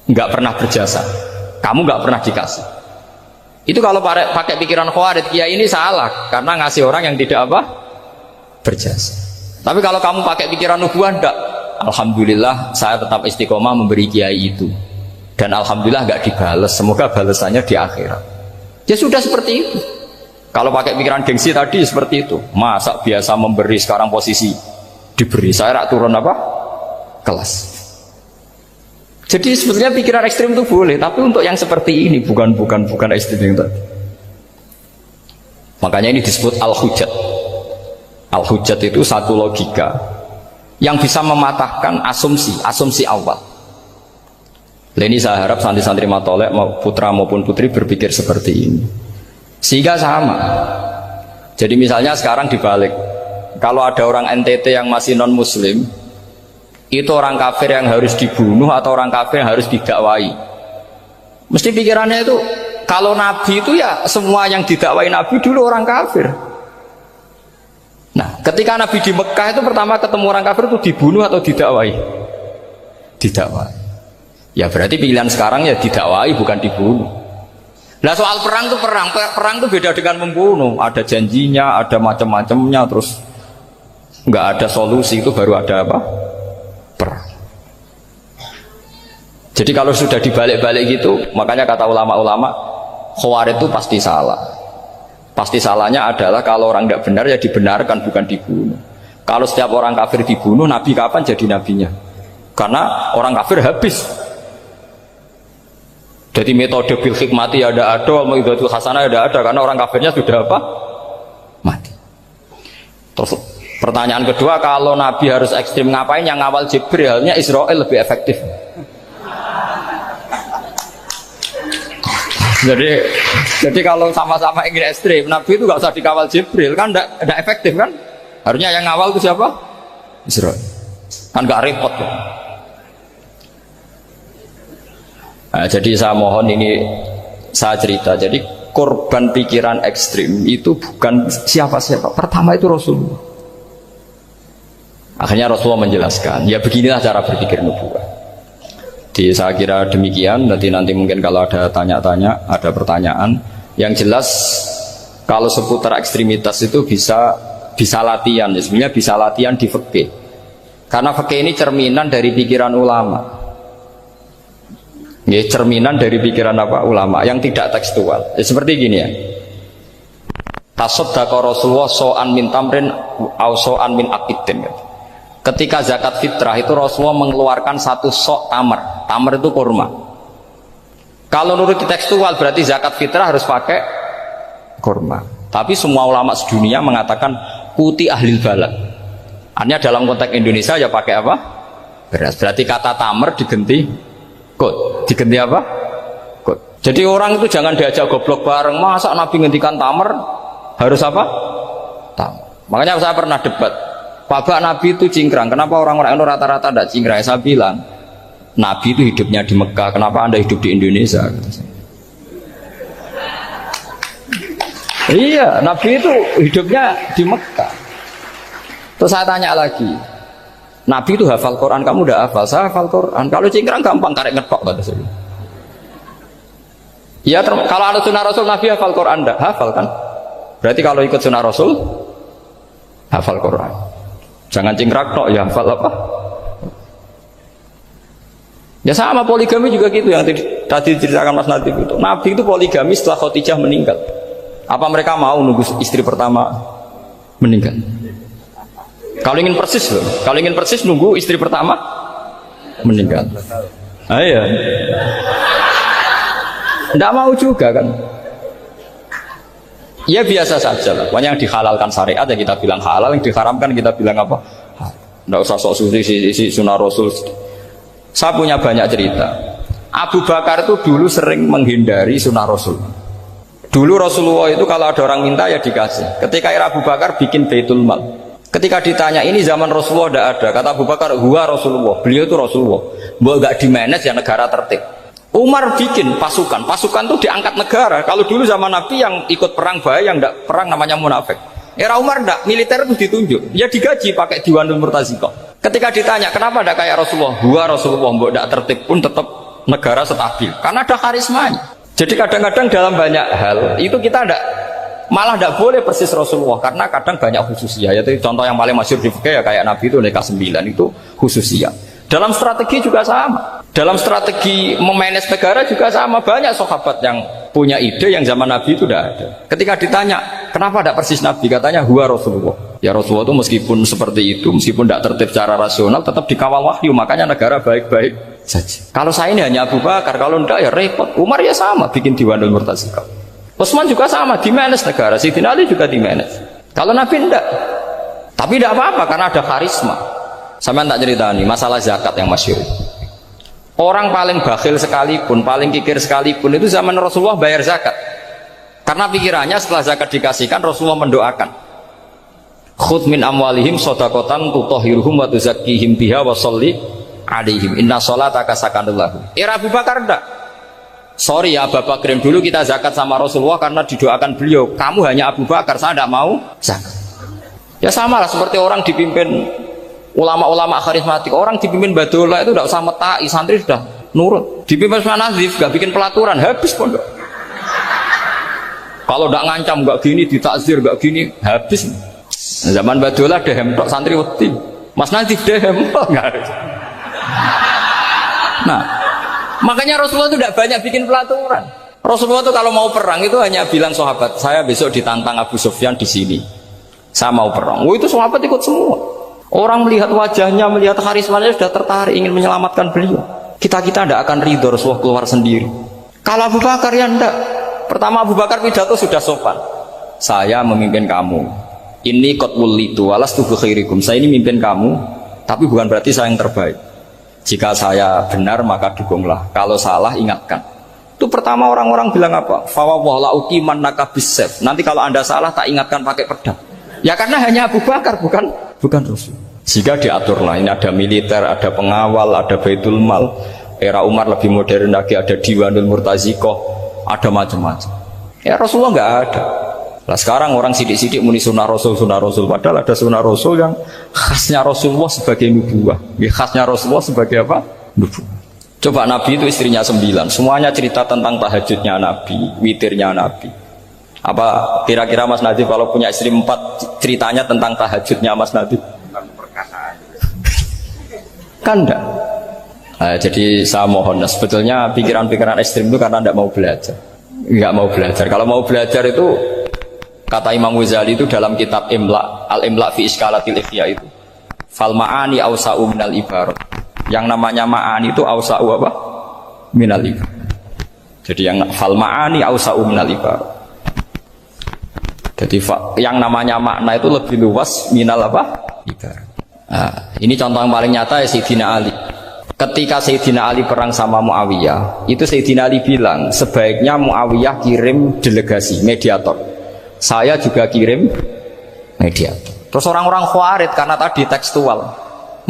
nggak pernah berjasa, kamu nggak pernah dikasih. Itu kalau pakai pikiran Khawarij, kiai ini salah karena ngasih orang yang tidak berjasa. Tapi kalau kamu pakai pikiran nubuah, enggak. Alhamdulillah saya tetap istiqomah memberi kiai itu, dan alhamdulillah nggak dibales. Semoga balasannya di akhirat. Ya sudah seperti itu. Kalau pakai pikiran gengsi tadi seperti itu, masa biasa memberi sekarang posisi diberi, saya rak turun kelas. Jadi sebetulnya pikiran ekstrim itu boleh, tapi untuk yang seperti ini bukan ekstrim yang tadi. Makanya ini disebut al-hujjat. Al-hujjat itu satu logika yang bisa mematahkan asumsi awal. Ini saya harap santri-santri matolek putra maupun putri berpikir seperti ini, sehingga sama. Jadi misalnya sekarang dibalik, kalau ada orang NTT yang masih non muslim, itu orang kafir yang harus dibunuh atau orang kafir yang harus didakwai. Mesti pikirannya itu, kalau Nabi itu ya semua yang didakwai Nabi dulu orang kafir. Nah, ketika Nabi di Mekah itu pertama ketemu orang kafir itu dibunuh atau didakwai? Didakwai. Ya berarti pilihan sekarang ya didakwai, bukan dibunuh. Nah soal perang itu perang itu beda dengan membunuh. Ada janjinya, ada macam-macamnya, terus nggak ada solusi, itu baru ada perang. Jadi kalau sudah dibalik-balik gitu, makanya kata ulama-ulama, Khawarij itu pasti salah. Pasti salahnya adalah kalau orang tidak benar ya dibenarkan, bukan dibunuh. Kalau setiap orang kafir dibunuh, Nabi kapan jadi nabinya? Karena orang kafir habis. Jadi metode bil hikmati ya ada, metode hasanah ya ada, karena orang kafirnya sudah mati. Terus pertanyaan kedua, kalau Nabi harus ekstrim ngapain? Yang ngawal Jibril, halnya Israel lebih efektif. Jadi kalau sama-sama ingin ekstrim, Nabi itu nggak usah dikawal Jibril, kan tidak efektif kan? Harusnya yang ngawal itu siapa? Israel. Kan nggak repot kan? Nah, jadi saya mohon ini saya cerita. Jadi korban pikiran ekstrim itu bukan siapa-siapa. Pertama itu Rasulullah. Akhirnya Rasulullah menjelaskan, ya beginilah cara berpikir nubuwah. Jadi saya kira demikian. Nanti mungkin kalau ada tanya-tanya, ada pertanyaan. Yang jelas kalau seputar ekstremitas itu bisa latihan. Sebenarnya bisa latihan di fikih. Karena fikih ini cerminan dari pikiran ulama. Ya, cerminan dari pikiran ulama yang tidak tekstual. Ya, seperti gini ya. Tasaddaqa Rasulullah so'an min tamrin au so'an min aqidin. Ketika zakat fitrah itu Rasulullah mengeluarkan satu sok tamar. Tamar itu kurma. Kalau menurut tekstual berarti zakat fitrah harus pakai kurma. Tapi semua ulama sedunia mengatakan kuti ahlil balad. Artinya dalam konteks Indonesia ya pakai apa? Beras. Berarti kata tamar diganti kut. Diganti apa? Kut. Jadi orang itu jangan diajak goblok bareng. Masa Nabi ngendikan tamar harus apa? Tamar. Makanya saya pernah debat. Pak Nabi itu cingkrang. Kenapa orang-orang itu rata-rata tidak cingkrang? Saya bilang, Nabi itu hidupnya di Mekah. Kenapa Anda hidup di Indonesia? Iya, Nabi itu hidupnya di Mekah. Terus saya tanya lagi, Nabi itu hafal Quran, kamu udah hafal? Saya hafal Quran. Kalau cingkrang gampang, karek ngetok kata saya. Ya, kalau ada sunnah Rasul, Nabi hafal Quran enggak? Hafal kan? Berarti kalau ikut sunnah Rasul, hafal Quran. Jangan cingkrang tok, ya hafal apa? Ya sama poligami juga gitu yang tadi diceritakan Mas Nadif itu. Nabi itu poligami setelah Khadijah meninggal. Apa mereka mau nunggu istri pertama meninggal? Kalau ingin persis loh, kalau ingin persis nunggu istri pertama meninggal. Iya. Tidak mau juga kan? Ya biasa saja lah. Pokoknya yang dihalalkan syariat ya kita bilang halal, yang diharamkan kita bilang apa? Tidak usah sok suci isi sunnah Rasul. Saya punya banyak cerita. Abu Bakar itu dulu sering menghindari sunnah Rasul. Dulu Rasulullah itu kalau ada orang minta ya dikasih. Ketika era Abu Bakar bikin Baitul Mal. Ketika ditanya ini zaman Rasulullah tidak ada, kata Abu Bakar, huwa Rasulullah. Beliau itu Rasulullah. Mau nggak di manage ya negara tertib. Umar bikin pasukan. Pasukan itu diangkat negara. Kalau dulu zaman Nabi yang ikut perang bahaya, yang tidak perang namanya munafik. Era Umar tidak, militer itu ditunjuk. Ya digaji pakai Diwanul Murtazikoh. Ketika ditanya kenapa tidak kayak Rasulullah, huwa Rasulullah, mau tidak tertib pun tetap negara stabil. Karena ada karismanya. Jadi kadang-kadang dalam banyak hal itu kita malah tidak boleh persis Rasulullah karena kadang banyak khususnya. Yaitu contoh yang paling masyhur di fikih ya kayak Nabi itu nikah 9 itu khususnya. Dalam strategi juga sama. Dalam strategi memanage negara juga sama. Banyak sahabat yang punya ide yang zaman Nabi itu tidak ada. Ketika ditanya kenapa tidak persis Nabi, katanya huwa Rasulullah. Ya Rasulullah itu meskipun seperti itu, meskipun tidak tertib secara rasional, tetap dikawal wahyu. Makanya negara baik-baik saja. Kalau saya ini hanya Abu Bakar, kalau tidak ya repot. Umar ya sama, bikin Diwanul Murtazikoh. Utsman juga sama, di-manage negara. Sayyidina Ali juga di-manage. Kalau Nabi tidak. Tapi tidak apa-apa, karena ada karisma. Sampai tak cerita nih, masalah zakat yang masyhur. Orang paling bakhil sekalipun, paling kikir sekalipun, itu zaman Rasulullah bayar zakat. Karena pikirannya setelah zakat dikasihkan, Rasulullah mendoakan. Khudh min amwalihim shadaqatan tutahhiruhum wa tuzakkihim biha wa sholli alaihim inna sholataka sakanul lahum. Era Abu Bakar enggak. Sorry ya Abu Bakar, dulu kita zakat sama Rasulullah karena didoakan beliau. Kamu hanya Abu Bakar, saya tidak mau zakat. Ya sama lah seperti orang dipimpin ulama-ulama karismatik. Orang dipimpin Badullah itu tidak usah metai, santri sudah nurut. Dipimpin Mas Nazif, gak bikin pelaturan, habis pondok. Kalau tidak ngancam, gak gini, ditakzir, gak gini, habis. Zaman Badullah dehem tok santri wedi. Mas Nazif dehem enggak. Nah, makanya Rasulullah itu tidak banyak bikin pelaturan. Rasulullah itu kalau mau perang itu hanya bilang sahabat, saya besok ditantang Abu Sufyan di sini. Saya mau perang. Itu sahabat ikut semua. Orang melihat wajahnya, melihat karismanya sudah tertarik ingin menyelamatkan beliau. Kita-kita tidak akan ridho Rasulullah keluar sendiri. Kalau Abu Bakar ya enggak. Pertama Abu Bakar pidato sudah sopan. Saya memimpin kamu. Ini qatwul litu walastu bi khairikum. Saya ini memimpin kamu, tapi bukan berarti saya yang terbaik. Jika saya benar maka dukunglah. Kalau salah ingatkan. Itu pertama orang-orang bilang apa? Fa wa la uqimannaka bisayf. Nanti kalau Anda salah tak ingatkan pakai pedang. Ya karena hanya Abu Bakar bukan Rasul. Jika diaturlah ini ada militer, ada pengawal, ada Baitul Mal. Era Umar lebih modern lagi, ada Diwanul Murtazikoh, ada macam-macam. Ya Rasulullah nggak ada. Nah sekarang orang sidik-sidik muni sunnah Rasul, padahal ada sunnah Rasul yang khasnya Rasulullah sebagai nubuwah. Khasnya Rasulullah sebagai apa? Nubuwah. Coba Nabi itu istrinya 9, semuanya cerita tentang tahajudnya Nabi, witirnya Nabi. Apa kira-kira Mas Nadif kalau punya istri 4 ceritanya tentang tahajudnya Mas Nadif? Kan enggak. Nah, jadi saya mohon, sebetulnya pikiran-pikiran ekstrim itu karena enggak mau belajar. Enggak mau belajar. Kalau mau belajar itu kata Imam Ghazali itu dalam kitab Imla, Al-Imla fi Iskalatil Ikhya itu. Fal ma'ani awsa'u minal ibarat. Yang namanya ma'ani itu awsa'u apa? Minal ibarat. Jadi yang fal ma'ani awsa'u minal ibarat. Jadi yang namanya makna itu lebih luas minal apa? Ibarat. Nah, ini contoh yang paling nyata ya Sayyidina Ali. Ketika Sayyidina Ali perang sama Muawiyah, itu Sayyidina Ali bilang sebaiknya Muawiyah kirim delegasi, mediator. Saya juga kirim mediator. Terus orang-orang khawarid karena tadi tekstual.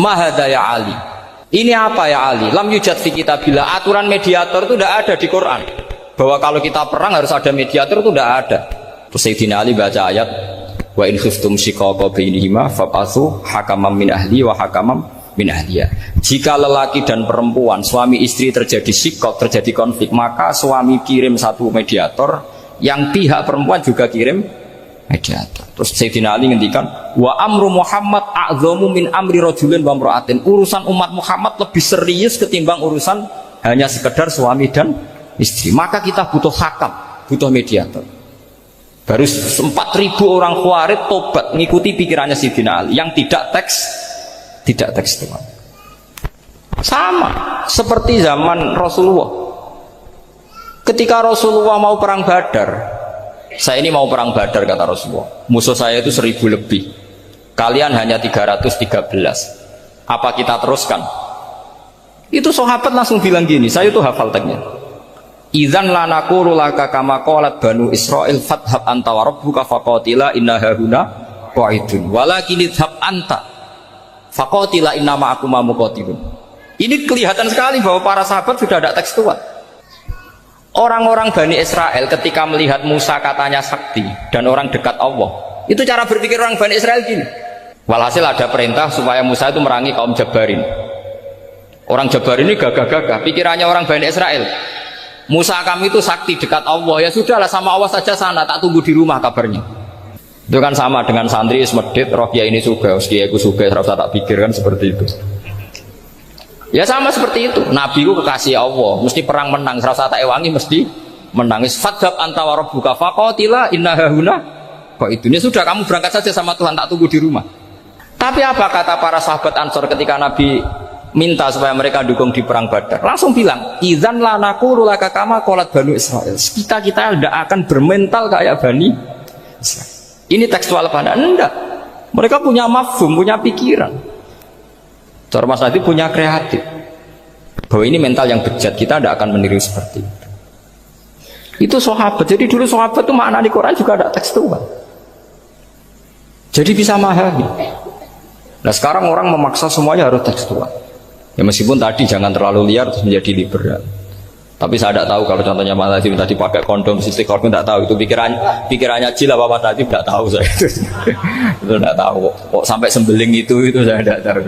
Mahada ya Ali. Ini apa ya Ali? Lam yujad fi kitabillah. Aturan mediator itu tidak ada di Quran. Bahwa kalau kita perang harus ada mediator itu tidak ada. Terus Sayyidina Ali baca ayat wa in khiftum shiqaqa bainihima fab'atsu hakaman min ahli wa hakaman min ahliya. Jika lelaki dan perempuan suami istri terjadi shiqaq, terjadi konflik, maka suami kirim satu mediator, yang pihak perempuan juga kirim mediator. Terus Sayyidina Ali ngendikan wa amru Muhammad a'dhamu min amri rajulin wa imra'atin. Urusan umat Muhammad lebih serius ketimbang urusan hanya sekedar suami dan istri. Maka kita butuh hakam, butuh mediator. Baru 4.000 orang Khawarij tobat mengikuti pikirannya Sayyidina Ali yang tidak tekstual. Sama seperti zaman Rasulullah. Ketika Rasulullah mau perang Badar, saya ini mau perang Badar kata Rasulullah, musuh saya itu 1.000 lebih, kalian hanya 313, apa kita teruskan? Itu sahabat langsung bilang gini, saya itu hafal teksnya, idzan la naqulu laka kama qalat banu Israil fathab anta wa rabbuka faqatila inna hahuna qa'idun walakin idhab anta faqatila inna ma'akum muqatilun. Ini kelihatan sekali bahwa para sahabat sudah ada tekstual. Orang-orang Bani Israel ketika melihat Musa katanya sakti dan orang dekat Allah, itu cara berpikir orang Bani Israel gini. Walhasil ada perintah supaya Musa itu merangi kaum Jabarin. Orang Jabarin ini gagah-gagah, pikirannya orang Bani Israel, Musa kami itu sakti dekat Allah, ya sudahlah sama Allah saja sana, tak tunggu di rumah kabarnya. Itu kan sama dengan santri Ismedit, roh kiai ini juga, kiai aku juga, serasa tak pikir kan seperti itu. Ya sama seperti itu, Nabi ku kekasih Allah, mesti perang menang, serasa tak ewangi mesti menangis. Fadhab anta wa rabbuka faqatila inna hahuna qa'idun. Ya sudah, kamu berangkat saja sama Tuhan, tak tunggu di rumah. Tapi apa kata para sahabat Ansor ketika Nabi minta supaya mereka dukung di perang Badar? Langsung bilang, idzan la naqulu laka kama qalat banu Israil. Kita tidak akan bermental kayak Bani Israil. Ini tekstual pada enggak. Mereka punya mafhum, punya pikiran. Cara Mas Nadi punya kreatif. Bahwa ini mental yang bejat, kita tidak akan meniru seperti itu. Itu sahabat. Jadi dulu sahabat itu makna di Quran juga ada tekstual. Jadi bisa memahami. Nah sekarang orang memaksa semuanya harus tekstual. Ya meskipun tadi jangan terlalu liar terus menjadi liberal. Tapi saya tidak tahu kalau contohnya Mas Nadi tadi pakai kondom, istiqomah, tidak tahu itu pikirannya Jil apa Mas Nadi, tidak tahu saya itu. Itu tidak tahu. Kok sampai sembeling itu saya tidak tahu.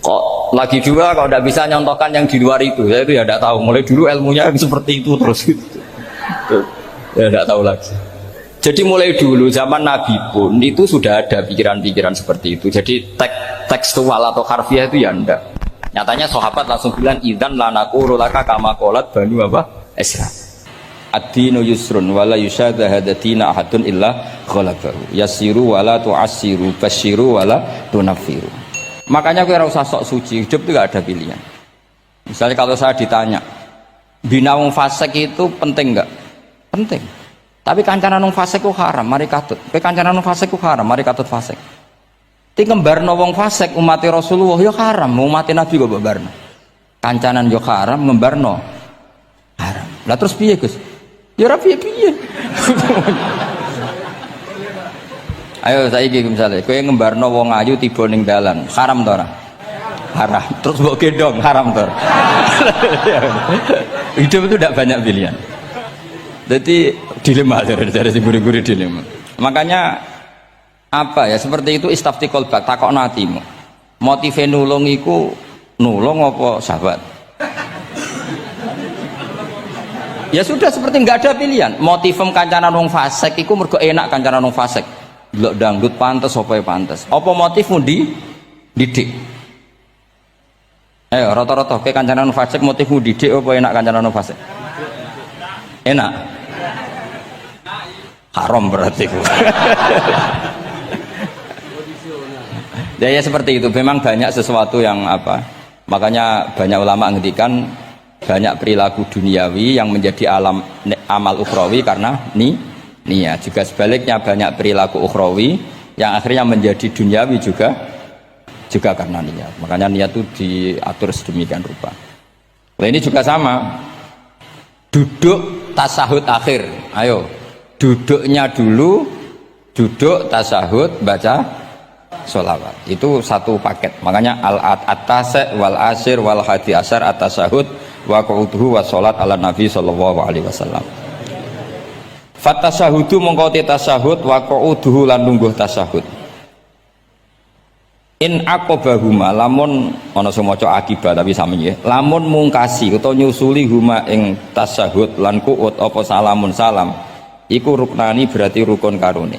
Kok lagi juga kalau tidak bisa nyontohkan yang di luar itu, saya itu ya tidak tahu. Mulai dulu ilmunya seperti itu terus gitu. Ya tidak tahu lagi. Jadi mulai dulu zaman Nabi pun itu sudah ada pikiran-pikiran seperti itu. Jadi tekstual atau harfiah itu ya enggak. Nyatanya sahabat langsung bilang idzan la naqulu laka kama qalat banu Isra. Ad-dinu yusrun wala yusyadha hadatina ahadun illa ghalabahu. Yasiru wala tu'assiru basyiru wala tunaffiru. Makanya gue usah sok suci, hidup itu gak ada pilihan. Misalnya kalau saya ditanya, bina wong fasik itu penting gak? Penting. Tapi kancanan wong fasik ku haram, mari katut. Kancanan wong fasik ku haram, mari katut fasik. Ti ngembarno wong fasik umat Rasulullah ya haram, umat Nabi kok mbarno. Kancanan yo haram, ngembarno haram. Lah terus piye, Gus? Ya ora piye-piye. Ayo saiki misalnya kowe ngembarno wong ayu tiba ning dalan, haram to ora? Haram. Terus mbok gendong, haram to ora? Hidup itu tidak banyak pilihan. Jadi dilema dari si guru-guru dilema. Makanya apa ya seperti itu istafti qalbak, takokno atimu. Motive nulung iku nulung apa sahabat? Ya sudah seperti nggak ada pilihan. Motivem kancanan wong fasik iku mergo enak kancanan wong fasik. Delok dangdut pantes apa ya pantes. Apa motifmu didik? Ayo rata-rata ke kancanan fasik motifmu didik apa enak kancanan fasik? Enak. Haram berarti. Ya seperti itu. Memang banyak sesuatu yang apa? Makanya banyak ulama ngendikan banyak perilaku duniawi yang menjadi amal ukhrawi karena niat. Juga sebaliknya banyak perilaku ukhrawi yang akhirnya menjadi duniawi juga karena niat. Makanya niat itu diatur sedemikian rupa. Nah ini juga sama. Duduk tasahud akhir. Ayo, duduknya dulu, duduk tasahud baca sholawat. Itu satu paket. Makanya al-atasek wal asir wal hadi asar at-tasahud wa qu'uduhu wa sholat ala nabi sallallahu alaihi wasallam. Fatasyahudu mongko te tasyahud wa qu'uduhu lan lungguh tasyahud. In aqobahuma lamun ana sing maca akibat tapi sami nggih. Lamun mungkasi utawa nyusuli huma ing tasyahud lan qu'ud apa salamun salam iku ruknani berarti rukun karone.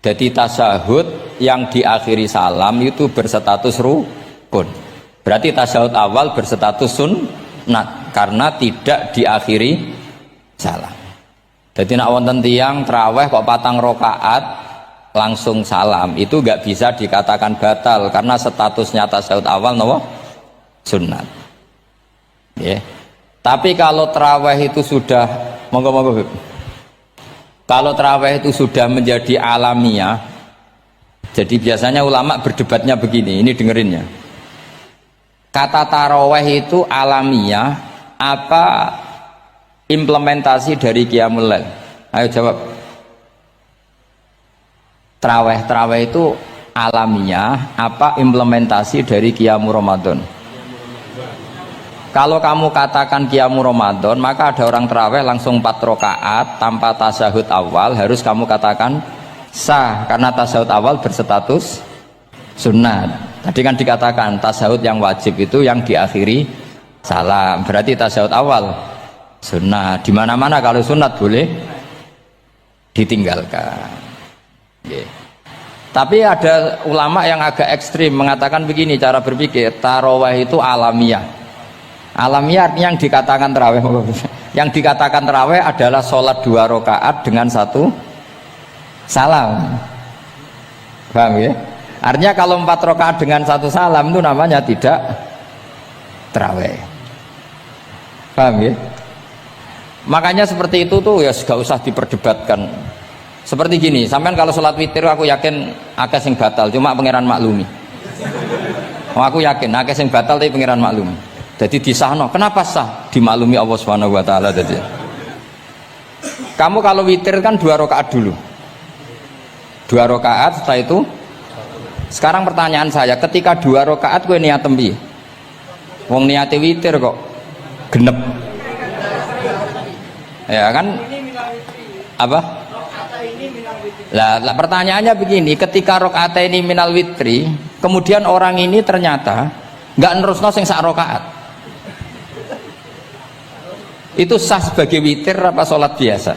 Jadi tasyahud yang diakhiri salam itu berstatus rukun. Berarti tasyahud awal berstatus sunnat karena tidak diakhiri salam. Jadi nak wonten tiyang traweh kok 4 rakaat langsung salam itu nggak bisa dikatakan batal karena statusnya tasyahud awal nopo sunnat. Yeah. Tapi kalau traweh itu sudah monggo kalau traweh itu sudah menjadi alamiah, jadi biasanya ulama berdebatnya begini, ini dengerinnya. Kata taraweh itu alamiah apa implementasi dari Qiyamul Lail? Ayo jawab. Traweh itu alamiah apa implementasi dari Qiyamul Ramadan? Kalau kamu katakan Qiyamul Ramadan, maka ada orang traweh langsung 4 rakaat tanpa tasyahud awal, harus kamu katakan sah karena tasyahud awal berstatus sunnat. Tadi kan dikatakan tasyahud yang wajib itu yang diakhiri salam, berarti tasyahud awal sunnat. Di mana-mana kalau sunnat boleh ditinggalkan. Yeah. Tapi ada ulama yang agak ekstrim mengatakan begini cara berpikir, tarawih itu alamiah. Alamiah artinya yang dikatakan tarawih, yang dikatakan tarawih adalah sholat 2 rakaat dengan 1 salam. Paham ya? Artinya kalau 4 rakaat dengan 1 salam itu namanya tidak tarawih. Paham ya? Makanya seperti itu tuh ya gak usah diperdebatkan. Seperti gini, sampean kalau sholat witir aku yakin akeh sing batal, cuma pangeran maklumi. Aku yakin akeh sing batal tapi pangeran maklumi. Jadi disahno, kenapa sah? Dimaklumi Allah Subhanahu wa taala tadi. Kamu kalau witir kan 2 rakaat dulu. 2 rakaat setelah itu. Sekarang pertanyaan saya, ketika 2 rakaat kowe niat tembi. Wong niate witir kok genep. Ya kan? Apa? Lah pertanyaannya begini, ketika rakaat ini minal witri, kemudian orang ini ternyata nggak nerusno sing sak rakaat, itu sah sebagai witir apa sholat biasa?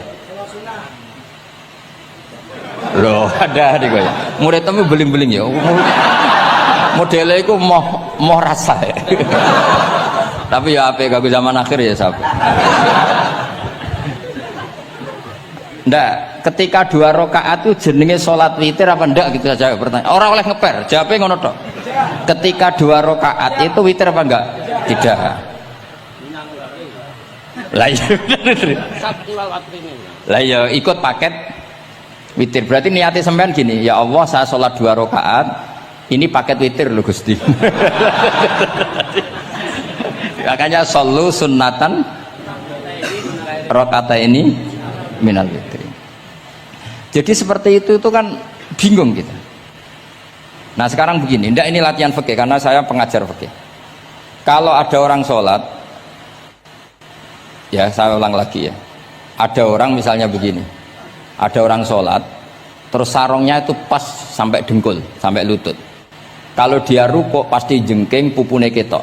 Loh ada nih gue, murid temu beling-beling ya, modelnya itu mau rasa ya. Tapi ya apa gak zaman akhir ya sahabat. Ndak, ketika 2 rakaat itu jenenge sholat witir apa ndak gitu saja pertanyaan. Orang oleh ngeper, jawabnya ngono tok. Ketika 2 rakaat itu witir apa enggak? Tidak. Lah ya ikut paket witir. Berarti niatnya sampean gini, ya Allah saya sholat 2 rakaat, ini paket witir loh Gusti. Makanya shollu sunnatan rakaat ini minal witri. Jadi seperti itu kan bingung kita. Nah sekarang begini, ndak ini latihan fikih karena saya pengajar fikih. Kalau ada orang sholat, ya saya ulang lagi ya, ada orang misalnya begini, ada orang sholat, terus sarungnya itu pas sampai dengkul, sampai lutut. Kalau dia rukuk pasti jengking pupune ketok.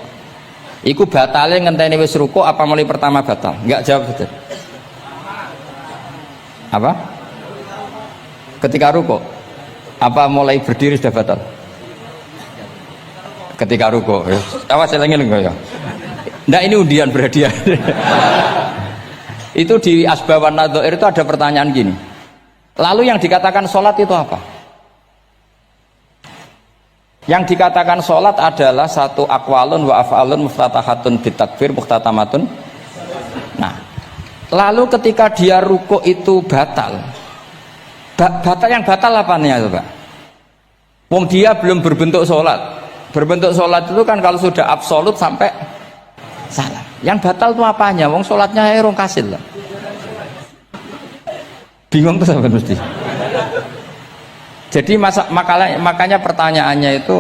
Iku batale ngenteni wis rukuk apa mulai pertama batal? Enggak, jawab betul. Apa? Ketika rukuk apa mulai berdiri sudah batal? Ketika rukuk. Awas selengin enggak ya? Ndak ini undian berhadiah. Itu di Asbawan Nadhair itu ada pertanyaan gini. Lalu yang dikatakan sholat itu apa? Yang dikatakan sholat adalah satu aqwalun wa af'alun muftatahatun bitakbir muhtatamatun. Nah, lalu ketika dia rukuk itu batal. Batal yang batal apa nih ya, Pak? Wong dia belum berbentuk sholat. Berbentuk sholat itu kan kalau sudah absolut sampai salah. Yang batal itu apanya? Wong sholatnya erong kasil lah. Bingung tuh sampai mesti. Jadi makanya pertanyaannya itu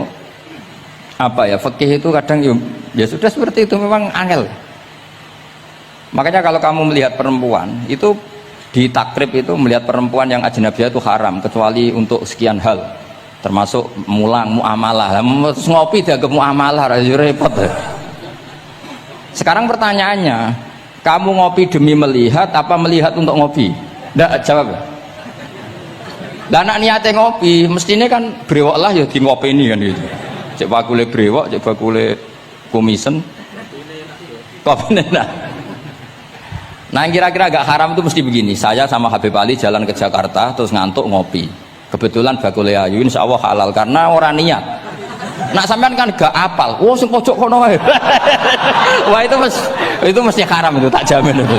apa ya? Fikih itu kadang ya sudah seperti itu memang angel. Makanya kalau kamu melihat perempuan itu di takrib itu melihat perempuan yang ajnabiyah itu haram kecuali untuk sekian hal, termasuk mulang muamalah. Terus ngopi dianggap muamalah, repot. Sekarang pertanyaannya, kamu ngopi demi melihat apa melihat untuk ngopi? Nggak jawab. Lah anak niatnya ngopi, mestinya kan brewok lah ya di ngopi ini kan gitu. Cek bakule brewok, cek bakule komisen. Kopi enak. Nah yang kira-kira agak haram itu mesti begini. Saya sama Habib Ali jalan ke Jakarta terus ngantuk ngopi. Kebetulan bakule ayu insya Allah halal karena orang niat. Nak sampean kan gak apal. Wah sing pojok kono wae. Wah itu mesti haram itu, tak jamin itu.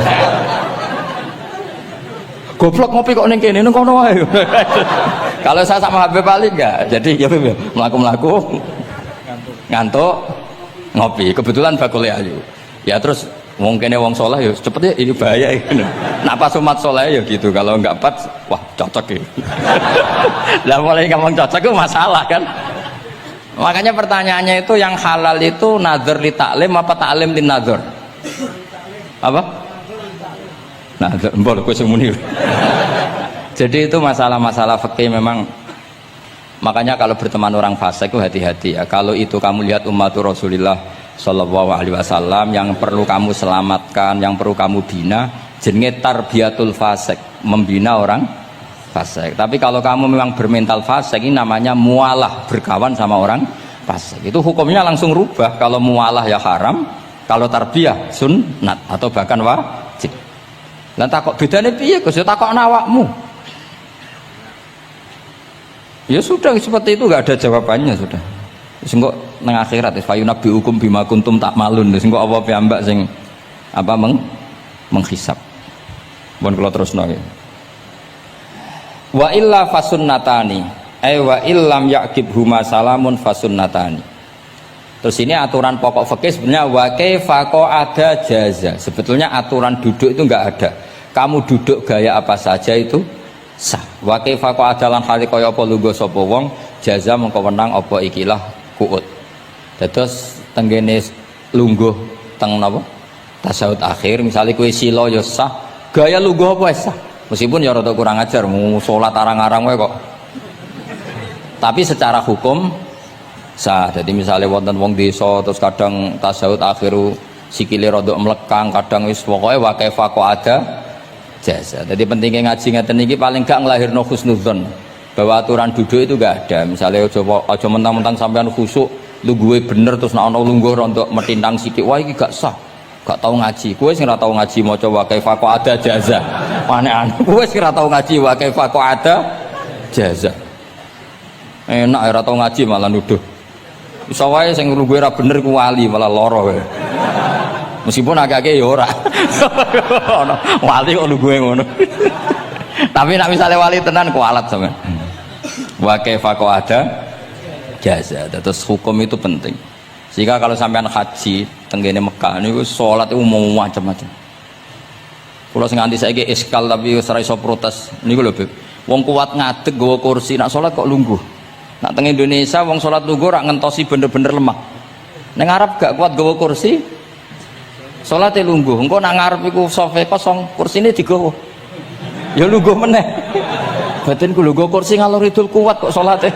Goblok ngopi kok ning kene ning kono wae. Kalau saya sama Habib Ali enggak. Jadi ya mlaku-mlaku ngantuk ngopi. Kebetulan bakule ayu. Ya terus mungkin wong soleh ya cepet ya ini bahaya ini. Nah pas umat soleh ya gitu, kalau nggak pas wah cocok ya. Lah mulai ngomong cocok itu masalah kan. Makanya pertanyaannya itu yang halal itu nazar li taklim apa taklim li nazar? Apa? Nazar mbol kowe sing muni. Jadi itu masalah-masalah fikih memang. Makanya kalau berteman orang fasik itu hati-hati ya. Kalau itu kamu lihat umatur Rasulullah Sallallahu Alaihi Wasallam yang perlu kamu selamatkan, yang perlu kamu bina, jenenge tarbiyatul fasik, membina orang fasik. Tapi kalau kamu memang bermental fasik, ini namanya mualah, berkawan sama orang fasik. Itu hukumnya langsung rubah. Kalau mualah ya haram, kalau tarbiyah sunnat atau bahkan wajib. Lah takok bedane piye Gus? Ya takok awakmu. Ya sudah seperti itu, nggak ada jawabannya sudah. Sengko nang akhirat fa yunabi hukum bima kuntum tak malun. Sengko apa piyambak sing apa menghisab. Mun kula terusno nggih. Wa illa fasunnatani. Wa illam yaqib huma salamun fasunnatani. Terus ini aturan pokok fikih sebenarnya wa kaifa ada jaza. Sebetulnya aturan duduk itu enggak ada. Kamu duduk gaya apa saja itu sah. Wa kaifa ada lan hale kaya apa lungguh sapa wong jaza mengko wenang apa ikilah kuut. Terus tenggene lungguh teng napa? Tasawuf akhir misalnya kue silo ya sah. Gaya lungguh apa sah? Meskipun ya rada kurang ajar mau salat arang-arang wae kok. Tapi secara hukum sah. Jadi misalnya wonten wong desa terus kadang tasawuf akhiru sikile rada mlekang, kadang wis pokoke wa kaifa ada jasa. Jadi pentingnya ngaji ngeten iki paling gak nglahirno husnudzon. Bahwa aturan duduk itu gak ada. Misalnya aja mentang-mentang sampean khusuk lungguhe bener terus nek ana lungguh rontok metintang sithik wah iki gak sah. Gak tau ngaji. Kowe sing ora tau ngaji maca wa kaifa ada jaza. Aneh-aneh. Kowe sing ora tau ngaji wa kaifa ada jaza. Enak ora tau ngaji malah nuduh. Iso wae sing lungguhe ora bener ku wali malah lara kowe. Meskipun agak-agak ya ora. Wali kok lungguhe ngono. Tapi nek misale wali tenan kualat sampean. Wa kaifa ada jaza. Terus hukum itu penting. Sehingga kalau sampean haji tenggene Mekah niku salat itu mau macam-macam. Kula sing nganti saiki iskal tapi wis ora iso protes niku lho, Beb. Wong kuat ngadeg nggawa kursi nak salat kok lungguh. Nak teng Indonesia wong salat lungguh ora ngentosi bener-bener lemah. Ning Arab gak kuat nggawa kursi. Salate lungguh. Engko nak ngarep iku sofa kosong, kursine digawa. Ya lungguh meneh. Batinku lungguh kursi ngalor idul kuat kok salate.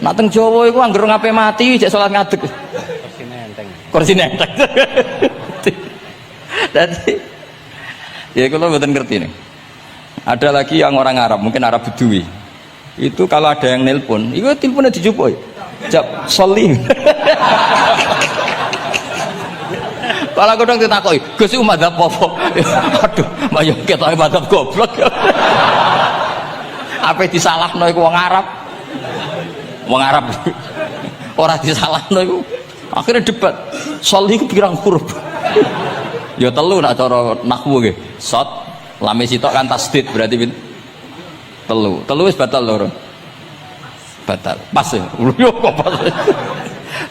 Nak teng Jawa iku anggere ngape mati jek salat ngadeg. Kursine enteng. Kursine enteng. Dadi ya kula mboten ngerti nih. Ada lagi yang orang Arab, mungkin Arab Bedui. Itu kalau ada yang nelpon, itu teleponnya dijupuk. Jap soli. Kalau aku dong ditakoi, Gus iku madzhab apa? Aduh, mbak yo ketoke madzhab goblok. Apa disalahno iku wong Arab? Wong Arab ora disalahno iku. Akhirnya debat. Sholih ku pirang huruf? Ya telu nak cara nahwu nggih. Shot, lame sitok kan tasdid berarti telu. Telu wis batal loro. Batal. Pas ya. Yo kok pas.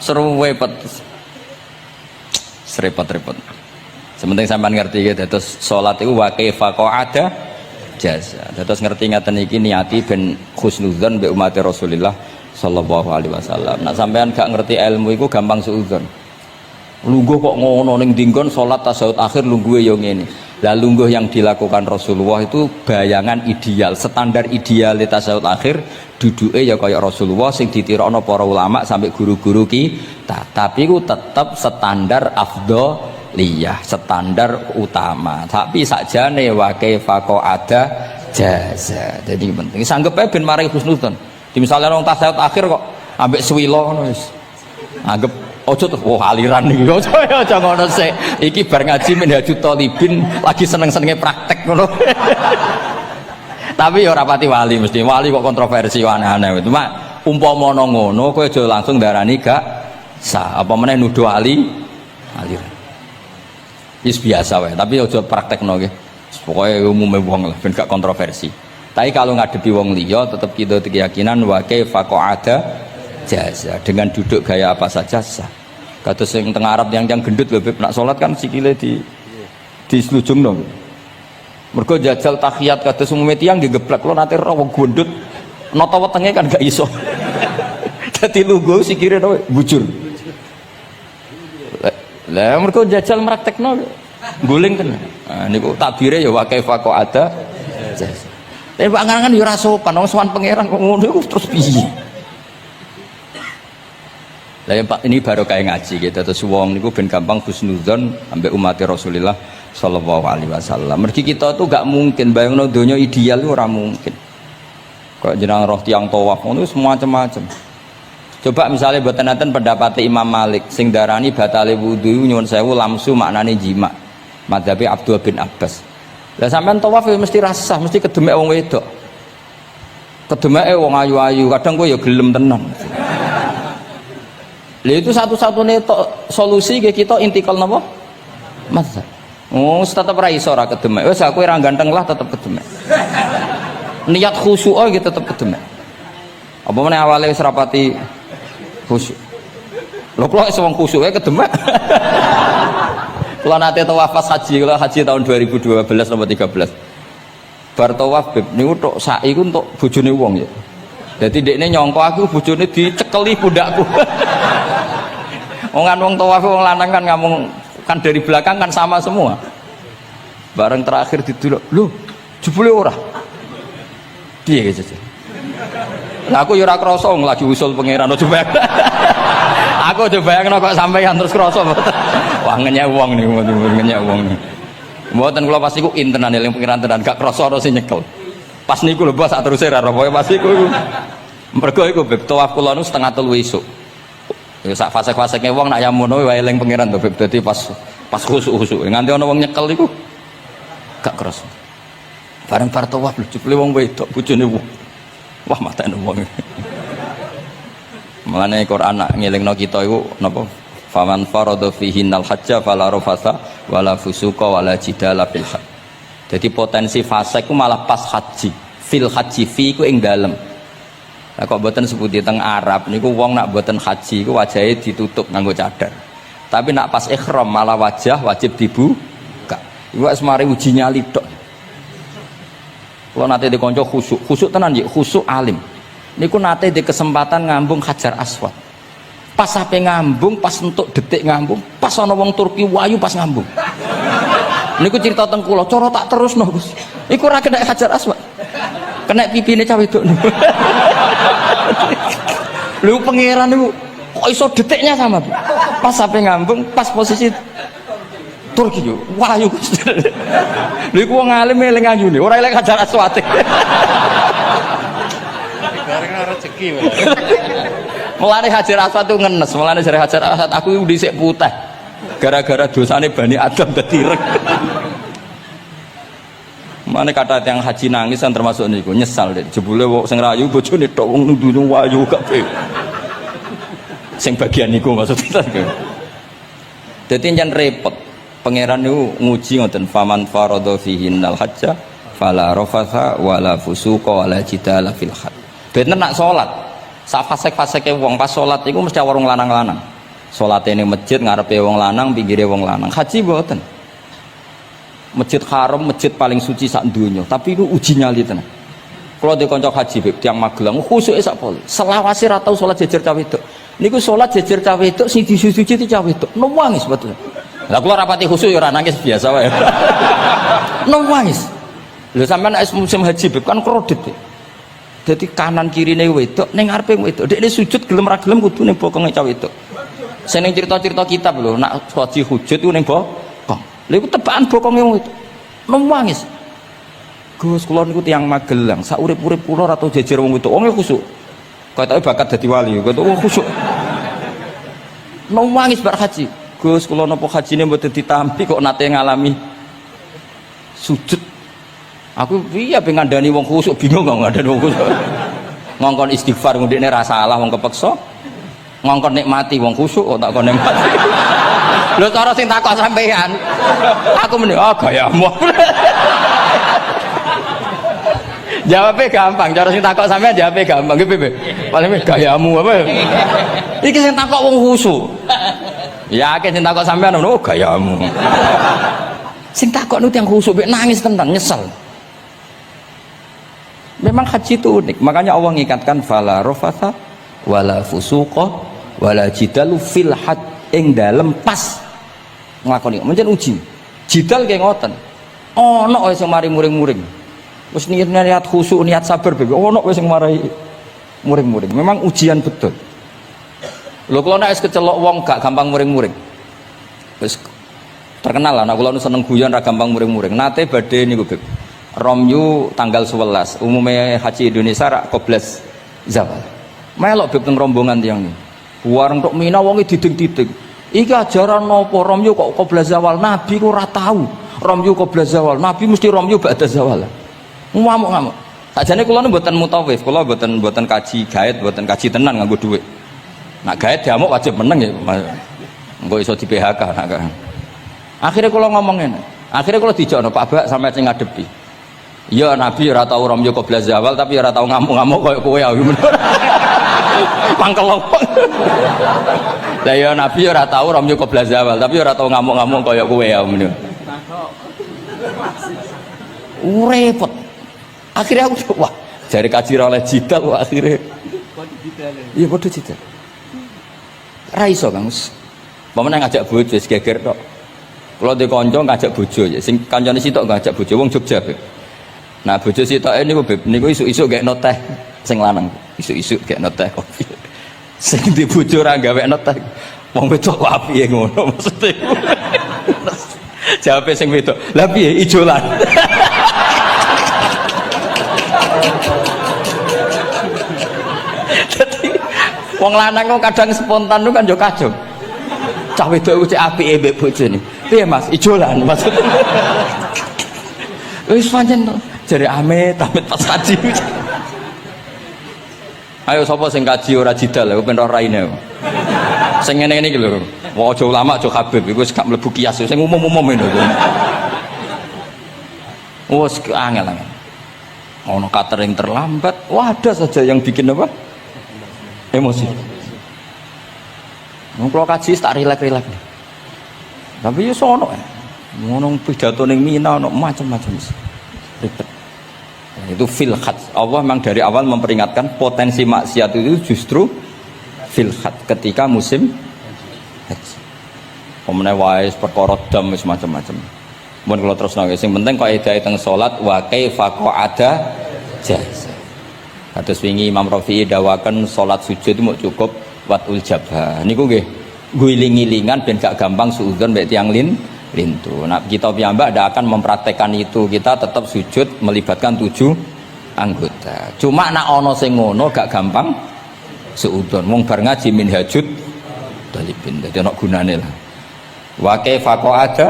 Seru wepet. Serepot-repot. Sementing sampean ngerti gitu. Terus salat iku wa kaifa ada jasa. Terus ngerti ngaten iki niati ben husnudzon mbek umat Rasulullah sallallahu alaihi wasallam. Nah sampean gak ngerti ilmu iku gampang suudzon. Lungguh kok ngono ning dinggon salat tasawuf akhir lungguhe yo ngene. Lah lungguh yang dilakukan Rasulullah itu bayangan ideal, standar ideal tasawuf akhir duduke ya kaya Rasulullah sing ditirokno para ulama sampai guru-guru kita. Tapi ku tetap standar afdhaliyah, standar utama. Tapi sakjane wa kaifa ada jaza. Jadi penting sanggep ae ben mari husnudzon. Di misalnya orang tasawuf akhir kok ambek swilo ngono wis. Anggap ojo tuh, aliran nih, ojo ngono sih. Iki bar ngaji Minhajut Thalibin lagi seneng-senenge praktek ngono. Tapi ya ora pati wali mesti. Wali kok kontroversi aneh-aneh. Cuma umpama ngono kowe aja langsung darani gak sah. Apa meneh nuduh aliran. Wis biasa wae, tapi aja praktekno nggih. Pokoke umume wong lah ben gak kontroversi. Tapi kalau ngadepi wong liya tetep kita keyakinan wa kaifa ada jaza dengan duduk gaya apa saja sah. Kados sing teng Arab yang gendut lho Beb nak salat kan sikile di selujungno. Mergo jajal tahiyat kados umume tiyang nggih geblek kula nate wong gendut nata wetenge kan gak iso. Dadi lungguh sikire bujur. Lah mergo jajal praktekno guling tenan. Nah niku takbire ya wa kaifa ada jaza. Tapi angan-angan ya ora sopan wong sowan pangeran kok ngono iku terus piye? Lah ya Pak ini baru kayak ngaji gitu terus wong niku ben gampang husnudzon ambek umat Rasulullah sallallahu alaihi wasallam. Mergi kita tuh gak mungkin bayangno donya ideal itu ora mungkin. Kok jeneng roh tiyang tawaf ngono semacam-macam. Coba misalnya mboten enten pendapat Imam Malik sing darani batale wudu nyuwun sewu lamsu maknane jima. Madzhabe Abdul bin Abbas. Lah sampean tawaf ya mesti rasah, mesti kedemek wong wedok. Kedemeke wong ayu-ayu, kadang kowe ya gelem tenan. Lha itu satu-satunya solusi ke kita intikal napa? Mazhab. Oh, tetep ra iso ra kedemek. Wis aku ora ganteng lah tetep kedemek. Niat khusyuk oh gitu tetep kedemek. Apa meneh awale wis rapati khusyuk. Lho kula wis wong khusyuke kedemek. Kula nate tawaf pas haji, kula haji tahun 2012 nomor 13. Bar tawaf Beb niku tok sak iku entuk bojone wong ya. Jadi dekne nyongko aku bojone dicekeli pundakku. Wong tawaf wong lanang kan ngomong kan dari belakang kan sama semua. Bareng terakhir didelok, lho jebule ora. Piye gitu. Lah aku ya ora krasa lagi usul pangeran aja bayang. Aku aja bayangno kok sampeyan terus krasa. Wah ngenyek wong niku, ngenyek wong niku. Mboten kula pas iku intenan eling pangeran tenan gak krasa ana sing nyekel. Pas niku lho bos sak teruse ra pokoke pas iku. Mergo iku Beb tawaf kula nu setengah 3 esuk. Ya sak fase-faseke wong nak yamono wae eling pangeran to Beb. Dadi pas khusuk-khusuk nganti ana wong nyekel iku gak kerasa. Bareng bar tawaf lho jebule wong wedok bojone wong. Wah matane wong. Mulane Quran nak ngelingno kita iku napa? Faman farada fihinnal hajja fala rafasa wala fusuqa wala jidala fil hajj. Jadi potensi fasik ku malah pas haji. Fil haji fi ku ing dalem. Lah kok mboten sebuti teng Arab niku wong nak mboten haji ku wajahe ditutup nganggo cadar. Tapi nak pas ihram malah wajah wajib dibuka. Iku wis mari uji nyali tok. Kalau nate di konco khusuk tenan ya, khusuk alim. Niku nate di kesempatan ngambung Hajar Aswad. Pas sampai ngambung, pas untuk detik ngambung, pas ana wong Turki wayu pas ngambung. Niku cerita teng kula, cara tak terusno Gus. Iku ora kena Hajar Aswad. Kena pipine cah wedok niku. Lho pangeran niku kok iso detiknya sama. Pas sampai ngambung, pas posisi Turki yo, wayu Gus. Lha iku wong alim eling ayune, ora eling Hajar Aswad. Karena rezeki. Mulane Hajar Aswad itu ngenes, mulane jare Hajar Aswad aku dhisik putih. Gara-gara dosane Bani Adam dadi ireng. Mane kata yang haji nangis kan termasuk niku, nyesal deh. Jebule wong sing rayu bojone tok wong nundune wayu kabeh. Sing bagian niku maksudnya. Dadi nyen repot. Pangeran niku nguji ngoten faman farada fihinnal hajja fala rafatha wala fusuqa wala jidala fil hajj. Bener nak salat. Sak fasek-faseke wong pas salat iku mesti warung lanang-lanang. Salate ning masjid ngarepe wong lanang, pinggire wong lanang. Haji mboten. Masjid Haram, masjid paling suci sak donya, tapi itu uji nyali tenan. Kalau di kanca haji Beb, tiyang Magelang khusuke sak pol. Selawase ra tau salat jejer cah wedok. Niku salat jejer cah wedok sing disuci-suci cah wedok. Nangis betul. Lah kula rapati khusuk ya ora nangis biasa wae. Nangis. Lho sampean nek musim haji Beb kan kredit. Dadi kanan kirine wedok ning ngarepe wedok. Dekne sujud gelem ra gelem kudu ning bokonge cah wedok. Sing ning cerita-cerita kitab lho, nak haji hujud ku ning bokong. Lha iku tebakan bokonge wedok. Nangis. Gus kula niku tiyang Magelang, sak urip-urip kula ora tau jejer wong wedok. Wong khusuk. Katoke bakat dadi wali, kok wong khusuk. Nangis bar haji. Gus kula napa hajine mboten ditampi kok nate ngalami sujud. Aku piye ben ngandani wong khusuk bingung kok ngandani wong khusuk. Ngongkon istighfar ngundine ra salah wong kepeksa. Ngongkon nikmati wong khusuk kok tak kon nikmati. Lho cara sing takok sampean. Aku meni gayamu. Jawabnya gampang, cara sing takok sampean jawabnya gampang. Ki piye? Paling gayamu apa? Iki sing takok wong khusuk. Yakin sing takok sampean ngono gayamu. Sing takok nu tiyang khusuk mek nangis tenan nyesel. Memang haji itu unik, makanya Allah ngikatkan fala rafatha wala fusuqa wala jidalu fil hajj ing dalem pas nglakoni. Mencen uji. Jidal kayak ngoten. Ono wae sing mari muring-muring. Wis niat khusuk, niat sabar bebe. Ono wae sing marai muring-muring. Memang ujian betul. Lho kula nek wis kecelok wong gak gampang muring-muring. Wis terkenal lah nek kula seneng guyon ra gampang muring-muring. Nate badhe niku Beb. Romyu tanggal 11 umumnya haji Indonesia rak koblas zawal melok Beb teng rombongan tiyang niku wareng tok Mina wonge diding-diding iki ajaran napa Romyu kok koblas zawal nabi ku ora tau Romyu koblas zawal nabi mesti Romyu ba'da zawal ngamuk-ngamuk sakjane kula mboten mutawif kula mboten kaji gaet mboten kaji tenan nganggo dhuwit nak gaet diamuk wajib meneng ya engko iso di PHK akhirnya kula ngomong ngene akhirnya kula dijakno Pak Bak sampe sing ngadepi. Ya Nabi ora tau Romyo koblas zawal tapi ora tau ngamuk-ngamuk koyo kowe ya. Mangkel opo. Lah ya Nabi ora tau Romyo koblas zawal tapi ora tau ngamuk-ngamuk koyo kowe ya. Repot. Akhirnya aku wah, jare kaji oleh jidal wah akhirnya. Iya padha jidal. Ra iso Kang. Pamane ngajak bojo wis geger tok. Kula de kanca ngajak bojo ya sing kancane sitok ngajak bojo wong Jogja. Nah bojo sitoke niku Beb niku isuk-isuk gekno teh sing lanang. Isuk-isuk gekno teh kopi. Sing di bojo ora gawekno teh. Wong wedok kok apike ngono maksude. Jawabe sing wedok, "Lah piye ijolan?" Dadi wong lanang kok kadang spontan lu kan yo kacau. Cah wedok ku cek apike mbek bojone. Piye Mas, ijolan maksudnya. Wis pancen to. Jare amit pas kaji. Ayo sapa sing kaji ora jidal lho ben ora raine. Sing ngene-ngene iki lho. Wong aja ulama aja Habib iku wis gak mlebu kias sing umum-umum ngono. Wes angel-angel. Ono catering terlambat, wah ada saja yang bikin apa? Emosi. Wong kula kaji tak rilek-rilek. Tapi yo sono. Ngono pidato ning Mina ono macam-macam. Ribet. Itu fil khat. Allah memang dari awal memperingatkan potensi maksiat itu justru fil khat ketika musim haji. Pemene wae perkara dam wis macam-macam. Mun kula terusno sing penting kok edahe teng salat wa kaifa qa'ada jaz. Kados wingi Imam Rafi'i dawaken salat sujud itu mau cukup watul jabha. Niku nggih guling-gilingan ben gak gampang suudzon mbek tiyang lintu. Nah kita piyambak tidak akan mempraktekkan itu, kita tetap sujud melibatkan 7 anggota. Cuma nak ono sing ngono gak gampang seudon. Wong bar ngaji minhajud talibin. Dadi ono gunane lah. Wa kaifa qa'ada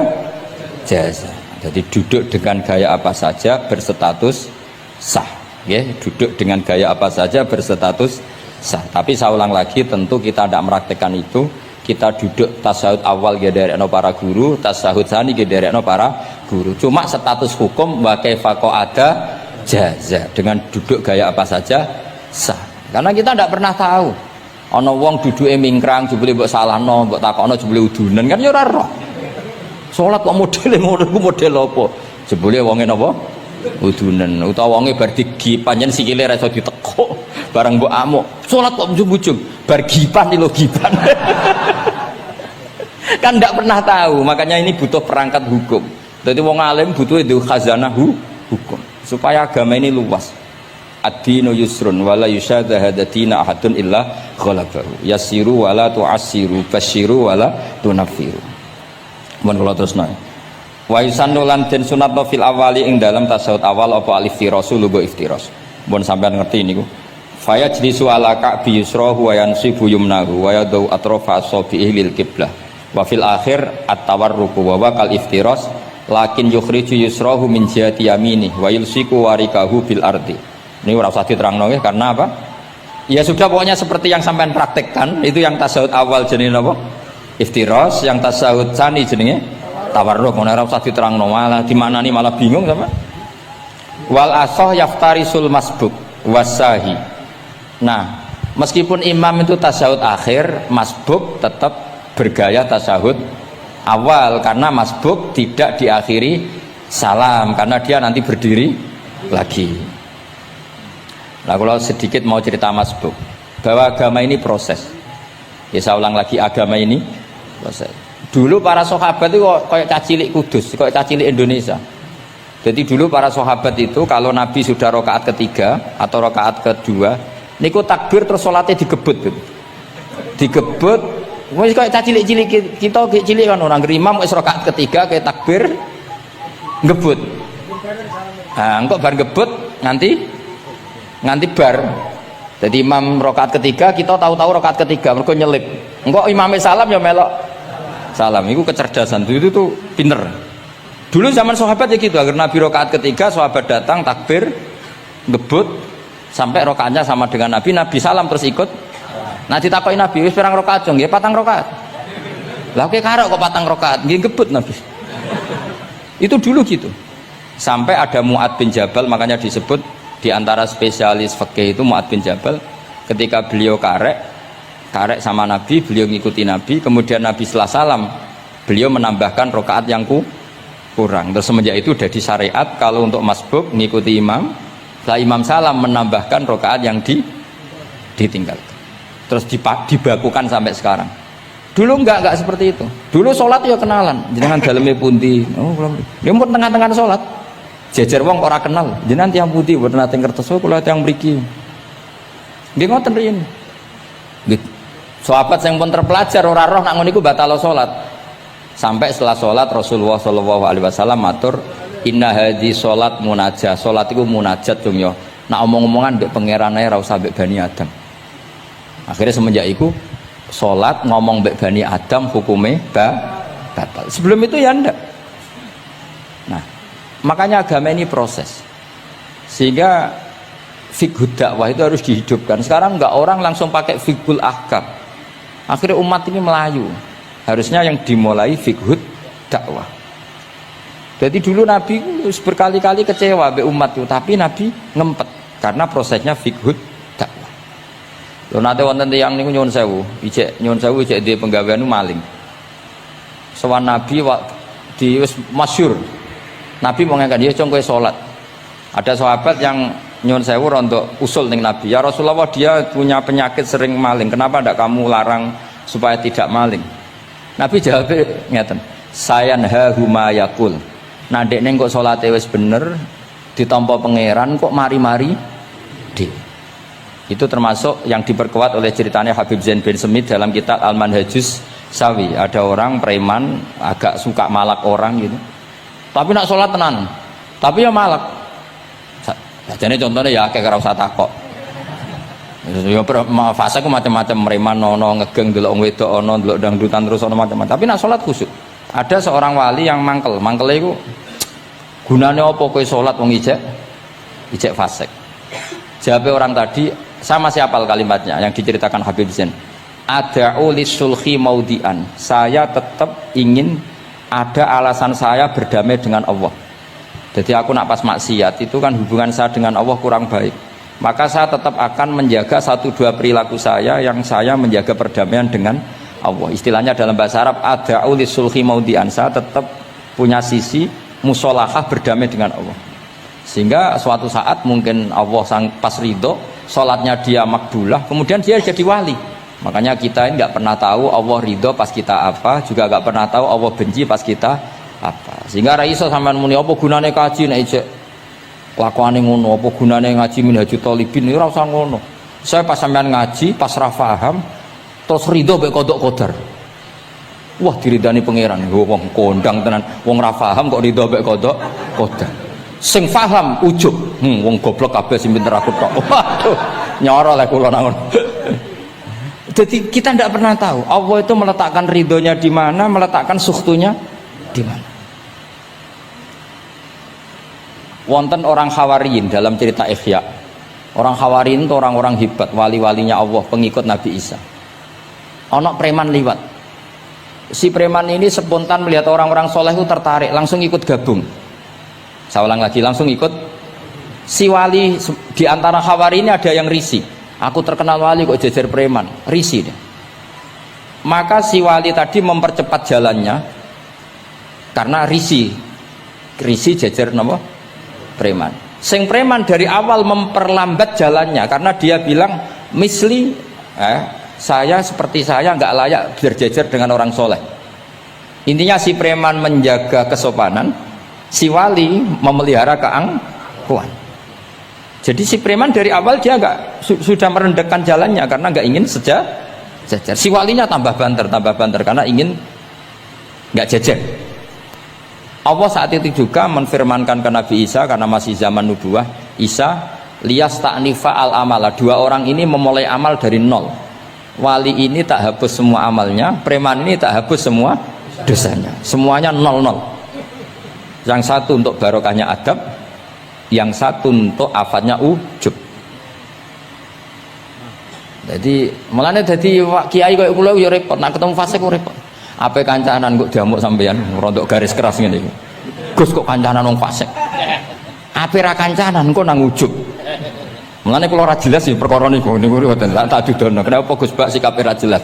jaz. Jadi duduk dengan gaya apa saja berstatus sah. Ya, duduk dengan gaya apa saja berstatus sah. Tapi saya ulang lagi tentu kita tidak mempraktekkan itu. Kita duduk tasahud awal gederekno para guru, tasahud sani gederekno para guru. Cuma status hukum wa kaifa qa'ada jaza dengan duduk gaya apa saja sah. Karena kita tidak pernah tahu. Ana wong duduke mingkrang jebule mbok salahno, mbok takokno jebule udunen kan ya ora roh. Salat kok modele ngono ku model apa? Jebule wonge napa? Udunen. Utawa wonge bar digi panjen sikile ra iso ditekuk. Barang mbok amuk. Salat kok ujug-ujug bar gipan lho gipan. Kan tidak pernah tahu, makanya ini butuh perangkat hukum. Jadi wong alim butuh itu khazanah hukum supaya agama ini luas. Ad-dinu yusrun wala yusyadha hadatina ahadun illa ghalabahu. Yassiru wala tu'assiru, basyiru wala tunaffiru. Mun kula terusno. Wa yusannu lan den sunatno fil awali ing dalam tasawuf awal apa al-iftirasu lugo iftiras. Mun sampean ngerti niku. Faya jlisu ala ka'bi yusrahu wa yansibu yumnahu wa yadau atrafa asabihi lil qiblah. Wa fil akhir at-tawarruku wa kal iftiras lakin yukhriju yusrahu min jihati yamini wa yulsiku warikahu bil ardi. Ini ora usah diterangno nggih karena apa? Ya sudah pokoknya seperti yang sampean praktekkan itu yang tasawuf awal jenenge napa? Iftiras, yang tasawuf tsani jenenge tawarruk. Ora usah diterangno malah dimanani malah bingung sama. Wal asah yaftarisul masbuk wasahi. Nah, meskipun imam itu tasawuf akhir, masbuk tetap bergaya tasawuf awal karena masbuk tidak diakhiri salam karena dia nanti berdiri lagi. Nah, kalau sedikit mau cerita masbuk bahwa agama ini proses. Ya saya ulang lagi, agama ini proses. Dulu para sahabat itu kayak cacilik Kudus, kayak cacilik Indonesia. Jadi dulu para sahabat itu kalau Nabi sudah rakaat ketiga atau rakaat kedua, niku takbir terus sholatnya digebut gitu. Digebut, wis kayak cacilik-cilik kita cilik kan orang imam wis rakaat ketiga kayak takbir ngebut. Nah, engko bar ngebut nganti bar. Jadi imam rakaat ketiga kita tahu-tahu rakaat ketiga mergo nyelip. Engko imame salam ya melok salam. Itu kecerdasan itu tuh pinter. Dulu zaman sahabat ya gitu, agar Nabi rakaat ketiga sahabat datang takbir ngebut sampai rakaatnya sama dengan Nabi, Nabi salam terus ikut. Nah ditakoki Nabi wis pirang rakaat jong? Nggih 4 rakaat. Lah oke karo kok 4 rakaat nggih ngebut Nabi. Itu dulu gitu. Sampai ada Mu'ad bin Jabal, makanya disebut di antara spesialis fikih itu Mu'ad bin Jabal, ketika beliau karek sama Nabi, beliau ngikuti Nabi, kemudian Nabi setelah salam beliau menambahkan rakaat yang kurang. Terus semenjak itu jadi syariat kalau untuk masbuk ngikuti imam, setelah imam salam menambahkan rakaat yang ditinggalkan. Terus dibakukan sampai sekarang. Dulu enggak seperti itu. Dulu sholat ya kenalan, jenengan daleme pundi. Oh, ya pun tengah-tengah sholat. Jejer wong ora kenal, jenengan tiyang pundi mboten nate ngertos kula tiyang mriki. Nggih ngoten riyen. Nggih. Sahabat yang pun terpelajar ora roh nak ngono iku batal salat. Sampai setelah salat Rasulullah sallallahu alaihi wasallam matur, "Inna hadhi salat munajat." Salat iku munajat dong ya. Nak omong-omongan mbek pangeran ae ora usah mbek Bani Adam. Akhirnya semenjak itu salat ngomong mbek Bani Adam hukume batal. Sebelum itu ya ndak. Nah, makanya agama ini proses, sehingga fiqhud dakwah itu harus dihidupkan. Sekarang enggak orang langsung pakai fiqhul ahkam, akhirnya umat ini melayu. Harusnya yang dimulai fiqhud dakwah. Jadi dulu Nabi berkali-kali kecewa be umat itu, tapi Nabi ngempet karena prosesnya fiqhud dakwah. Lho nate wonten tiyang niku nyuwun sewu ijek di penggawean maling. Sowan Nabi di wis masyhur. Nabi mau ngangkat dia kowe salat. Ada sahabat yang nyuwun sewu rontok usul ning Nabi. Ya Rasulullah, dia punya penyakit sering maling. Kenapa ndak kamu larang supaya tidak maling? Nabi jawab ngeten. Sayanhahu ma yaqul. Nah dekne kok salate wis bener ditampa pangeran kok mari-mari di. Itu termasuk yang diperkuat oleh ceritanya Habib Zain bin Semit dalam kitab Al-Manhajus Sawi. Ada orang preman agak suka malak orang gitu. Tapi nak sholat tenan, tapi ya malak. Jadi contohnya ya kayak ora usah takok. Ya fase ku macam-macam, preman ono ngegeng delok wong wedok ono delok dangdutan terus ono macam-macam. Tapi nak sholat khusyuk. Ada seorang wali yang mangkele iku gunane apa kowe sholat wong ijek fasik. Jawab orang tadi, sama siapal kalimatnya yang diceritakan Habib Zain. Ada'u lisulhi maudian. Saya tetap ingin ada alasan saya berdamai dengan Allah. Jadi aku nak pas maksiat itu kan hubungan saya dengan Allah kurang baik. Maka saya tetap akan menjaga 1-2 perilaku saya yang saya menjaga perdamaian dengan Allah. Istilahnya dalam bahasa Arab ada'u lisulhi maudian. Saya tetap punya sisi musolahah berdamai dengan Allah. Sehingga suatu saat mungkin Allah pas ridho, sholatnya dia makbulah, kemudian dia jadi wali. Makanya kita nggak pernah tahu Allah ridho pas kita apa, juga nggak pernah tahu Allah benci pas kita apa. Sehingga ra iso sampean muni apa gunane kaji nek ijek kelakuane ngono, apa gunane ngaji Minhajul Thalibin ora usah ngono. Saya pas sampean ngaji, pas ra paham terus ridho mek kodok kodar. Wah diridani pangeran, wong kondang tenan, wong ra paham kok ridho mek kodok kodar. Sing paham ujug, wong goblok kabeh sing pinter aku tok. Waduh, nyoro lek kula nang ngono. Jadi kita tidak pernah tahu Allah itu meletakkan ridhonya di mana, meletakkan sukhtunya di mana. Wonten orang Hawariyin dalam cerita Ihya. Orang Hawariyin itu orang-orang hebat, wali-walinya Allah, pengikut Nabi Isa. Ono preman liwat. Si preman ini spontan melihat orang-orang soleh itu tertarik, langsung ikut gabung. Saya ulang lagi, langsung ikut. Si wali di antara Hawariyin ini ada yang risih. Aku terkenal wali kok jejer preman, risih deh. Maka si wali tadi mempercepat jalannya karena risih jejer nama preman. Sing preman dari awal memperlambat jalannya karena dia bilang misli saya seperti saya nggak layak berjejer dengan orang soleh. Intinya si preman menjaga kesopanan, si wali memelihara keangkuhan. Jadi si preman dari awal dia sudah merendekkan jalannya karena nggak ingin sejajar. Si walinya tambah banter karena ingin nggak jejer. Allah saat itu juga menfirmankan ke Nabi Isa karena masih zaman nubuah, Isa liyas ta'nifa al amala, dua orang ini memulai amal dari nol. Wali ini tak hapus semua amalnya, preman ini tak hapus semua dosanya, semuanya nol. Yang satu untuk barokahnya adab, yang satu untuk afatnya ujub. Jadi mulane dadi kiai koyo kula yo repot, nak ketemu fasik kok repot. Ape kancanan kok diamuk sampean rontok garis keras ngene iki. Gus kok kancanan wong fasik. Ape ra kancanan kok nang ujub. Mulane kula ora jelas ya perkara niku mboten tak dudono. Kenapa Gus Bak sikape ra jelas?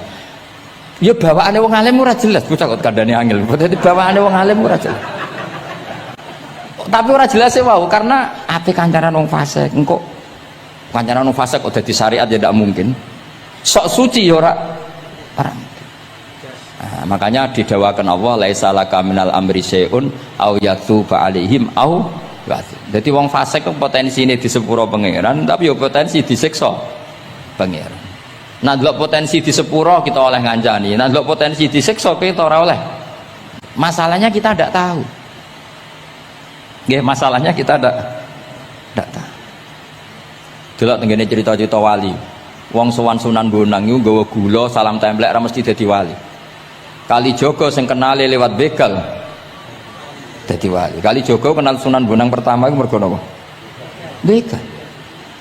Ya bawaane wong alim ora jelas, bocah kok kandhane angel. Dadi bawaane wong alim ora jelas. Tapi ora jelas e wau karena ape kancanan wong fasik. Engko kancanan wong fasik kok dadi syariat ya ndak mungkin. Sok suci ya ora. Nah, makanya didawakan Allah laisa laka minal amri syai'un au yatuba alaihim au yatu. Jadi wong fasik kok potensine di sepuro pangeran tapi ya potensi disiksa pangeran. Nah delok potensi di sepuro kita oleh ngancani, nah delok potensi disiksa kita ora oleh. Masalahnya kita ndak tahu. Nggih, masalahnya kita ndak tahu. Delok tengene cerita-cerita wali. Wong sowan Sunan Bonang iku nggawa gula salam templek ra mesti dadi wali. Kali Jogo sing kenale lewat begal dadi wali. Kali Jogo kenal Sunan Bonang pertama iku mergo napa? Begal.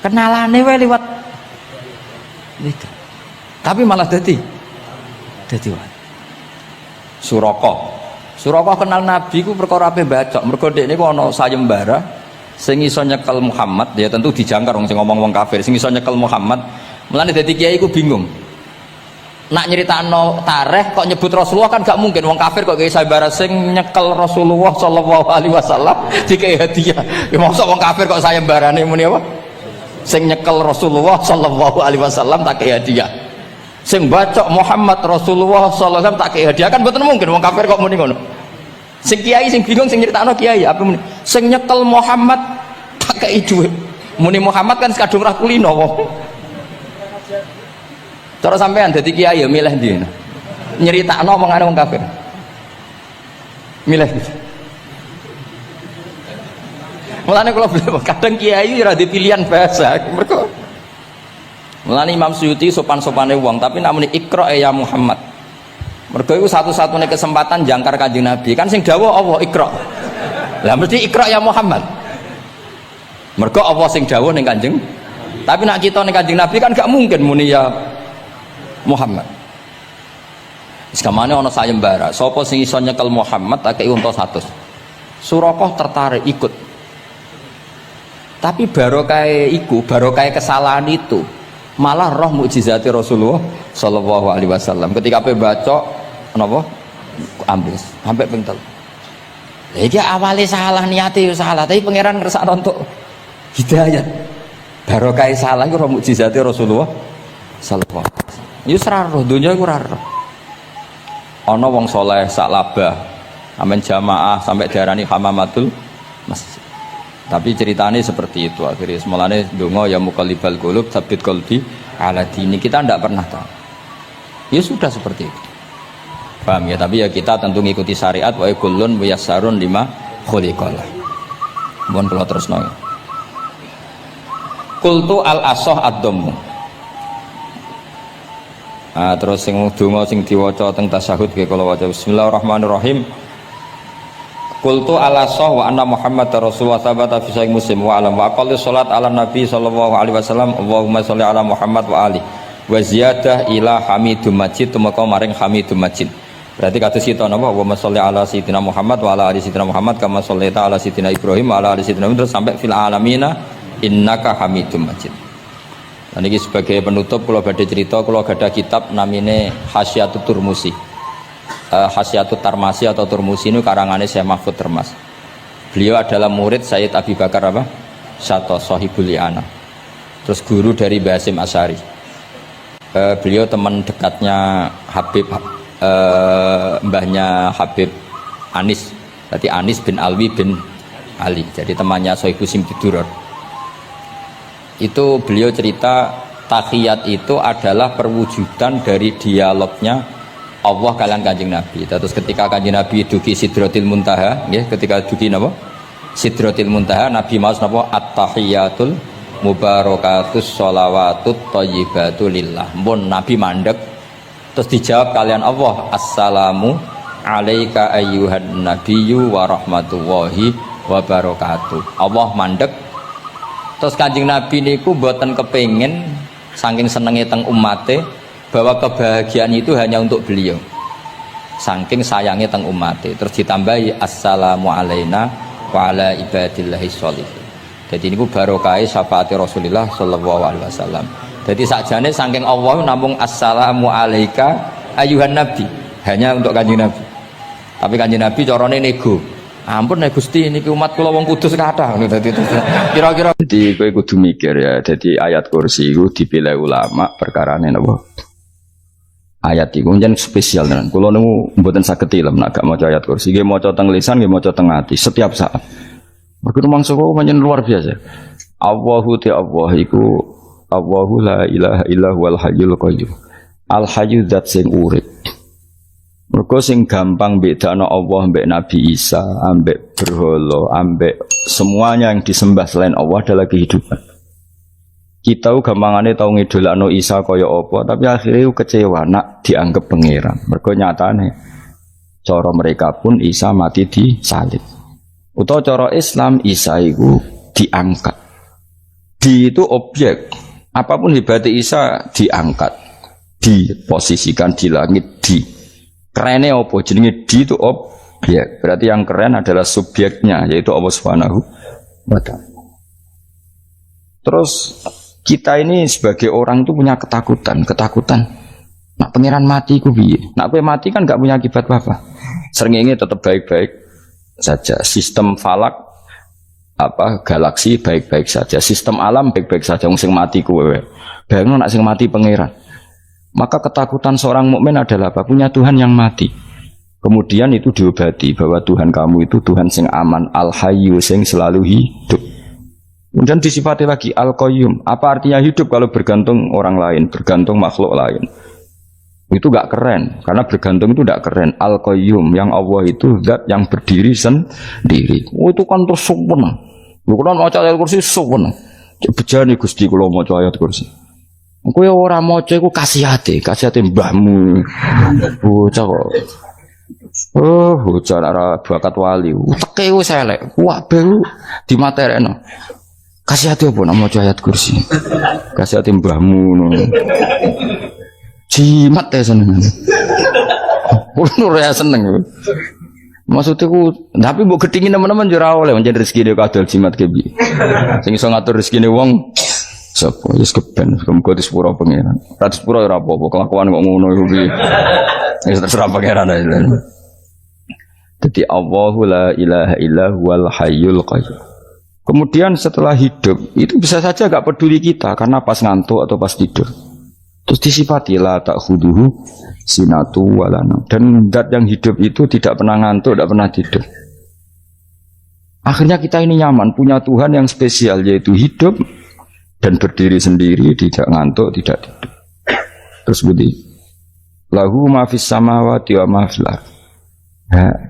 Kenalane wae lewat begal. Tapi malah dadi wali. Suraka kenal Nabi ku perkara ape bacok. Mergo dekne ku ana sayembara sing iso nyekel Muhammad, ya tentu dijangkar wong sing ngomong wong kafir, sing iso nyekel Muhammad. Mulane dadi kiai ku bingung. Nak nyeritakno tarikh kok nyebut Rasulullah kan gak mungkin wong kafir kok kayak sayembara sing nyekel Rasulullah sallallahu alaihi wasallam dikei hadiah. Ya mosok wong kafir kok sayembarane muni apa? Sing nyekel Rasulullah sallallahu alaihi wasallam tak kei hadiah. Sing bacok Muhammad Rasulullah sallallahu alaihi wasallam tak kei hadiah kan mboten mungkin wong kafir kok muni ngono. Sing kiai sing bingung sing nyeritakno kiai apa muni? Sing nyekel Muhammad tak kei dhuwit. Muni Muhammad kan kadung ra kulino wong. Cara sampean dadi kiai ya milih ndi? Nyeritakno omongane wong kafir. Milih. Mulane kula kadang kiai ora di pilihan bahasa. Mergo mulane Imam Suyuti sopan-sopane wong, tapi namune Iqra ya Muhammad. Mergo iku satu-satunya kesempatan jangkar Kanjeng Nabi. Kan sing dawuh Allah Iqra. Lah mesti Iqra ya Muhammad. Mergo Allah sing dawuh ning Kanjeng. Tapi nak kita ning Kanjeng Nabi kan gak mungkin muni ya Muhammad. Sekamane ana sayembara, sapa sing iso nyekel Muhammad tak kei unta 100. Suraqah tertarik ikut. Tapi barokah iku, barokah kesalahan itu malah roh mukjizat Rasulullah sallallahu alaihi wasallam. Ketika ape baca napa? Ambles, sampai ping 3. Lah iki awale salah niate yo salah, tapi pangeran ngersakno untuk hidayat. Barokah salah iku roh mukjizat Rasulullah sallallahu alaihi wasallam. Ya ora roh donya iku ora roh. Ana wong saleh sak labah amen jamaah sampai diarani hamamatul masjid. Tapi ceritanya seperti itu akhirnya semulanya dongo ya muqallibal qulub tsabbit qalbi ala dini, kita tidak pernah tahu. Ya sudah seperti itu. Paham ya? Tapi ya kita tentu ngikuti syariat wa kullun muyassarun lima khuliqalah. Mohon kula terusno. Qultu al asah ad-dhammu. Terus sing donga sing diwaca teng tasyahud nggih kula waca bismillahirrahmanirrahim. Qultu ala sah wa anna Muhammad Rasulullah sabata fi sahih Muslim wa alam wa aqalli salat ala Nabi sallallahu alaihi wasallam Allahumma sholli ala Muhammad wa ali wa ziyadah ila hamidum majid tumeka maring hamidum majid. Berarti kados kita napa wa sholli ala sayyidina Muhammad wa ala ali sayyidina Muhammad kama shollaita ala sayyidina Ibrahim wa ala ali sayyidina Ibrahim terus sampai fil alamina innaka hamidum majid. Dan ini sebagai penutup kula badhe cerita kula gadah kitab namine Hasyatut Turmusi. Hasyatut Tarmasi atau Turmusi ini karangannya Syekh Mahfud Termas. Beliau adalah murid Sayyid Abi Bakar apa? Syato Sohibul Li'ana. Terus guru dari Basim Asyari. Beliau teman dekatnya Habib, mbahnya Habib Anis. Berarti Anis bin Alwi bin Ali. Jadi temannya Sohibu Simtiduror. Itu beliau cerita tahiyat itu adalah perwujudan dari dialognya Allah kalian Kanjeng Nabi. Terus ketika Kanjeng Nabi dugi Sidratil Muntaha, ya, ketika dugi napa? Sidratil Muntaha, Nabi maos napa? At-tahiyatul mubarakatus sholawatut thayyibatu lillah. Mun Nabi mandek terus dijawab kalian Allah, assalamu alaika ayyuhan nabiyyu wa rahmatullahi wa barakatuh. Allah mandek. Terus Kanjeng Nabi niku mboten kepengin saking senenge teng ummate bahwa kebahagiaan itu hanya untuk beliau, saking sayangnya teng umate. Terus ditambahi assalamu alaina wa ala ibadillahi sholihin. Jadi ini barokah syafaat Rasulullah sallallahu alaihi wasallam. Jadi sakjane saking Allah namung assalamu alaika ayuhan nabi, hanya untuk Kanjeng Nabi. Tapi Kanjeng Nabi carane nego. Ampun nek Gusti niki umat kula wong kudus kathah. Dadi kira-kira jadi kowe kudu mikir ya. Jadi ayat kursi itu dipilih ulama perkarane napa? Ayat itu kan spesial tenan. Kula niku mboten saged ilem nek gak maca ayat kursi. Nggih maca teng lisan, nggih maca teng ati setiap saat. Mergo mangsa kok pancen luar biasa. Allahu ta Allah iku Allahu la ilaha illa huwal hayyul qayyum. Al hayyu zat sing urip. Mergo sing gampang bedakno Allah mbek Nabi Isa, ambek berhala, ambek semuanya yang disembah selain Allah adalah kehidupan. Kita gampangane tau ngidolakno Isa kaya apa, tapi akhirnya kecewa nak dianggap pangeran. Mergo nyatane cara mereka pun Isa mati disalib. Utawa cara Islam Isa iku diangkat. Di itu objek. Apapun hebatnya Isa diangkat, diposisikan di langit di. Kerennya apa? Jenenge di itu objek. Berarti yang keren adalah subjeknya, yaitu Allah Subhanahu wa ta'ala. Terus kita ini sebagai orang itu punya ketakutan. Nak pangeran mati ku piye? Nak kowe mati kan gak punya akibat apa-apa. Srengenge tetap baik-baik saja. Sistem falak galaksi baik-baik saja. Sistem alam baik-baik saja. Wong sing mati kowe. Bayangno nak sing mati pangeran. Maka ketakutan seorang mukmin adalah apa? Punya Tuhan yang mati. Kemudian itu diobati bahwa Tuhan kamu itu Tuhan sing aman, al-hayyu sing selalu hidup. Kemudian disifati lagi al-qayyum. Apa artinya hidup kalau bergantung orang lain, bergantung makhluk lain? Itu gak keren, karena bergantung itu gak keren. Al-qayyum, yang Allah itu zat yang berdiri sendiri. Oh, itu kan terus sempurna. Kalau mau ayat kursi sempurna. Bejane Gusti kalau mau ayat kursi. Kowe ora maca iku kasihate mbahmu. Bocah kok. Oh, bocah ora bakat wali. Teke wis elek. Kabeh dimaterekno. Kasihate apa nak maca ayat kursi? Kasihate mbahmu ngono. Jimat ya seneng. Ora seneng. Maksudnya tapi mbok gedhingi teman-teman yo ora oleh pancen rezeki dhewe kadal jimat ke piye. Sing iso ngatur rezekine wong sapa wis keben muga disepuro pangeran. Ra disepuro ora apa-apa, kelakuan kok ngono iku piye. Wis terserah pangeran ae. Jadi Allahu la ilaha illa huwal hayyul qayyum. Kemudian setelah hidup itu bisa saja gak peduli kita karena pas ngantuk atau pas tidur. Terus disifati la ta'khuduhu sinatu walana. Dan zat yang hidup itu tidak pernah ngantuk, tidak pernah tidur. Akhirnya kita ini nyaman, punya Tuhan yang spesial, yaitu hidup dan berdiri sendiri, tidak ngantuk, tidak tidur. Terus begini, lahu ma fis samawati wa ma fil ardh.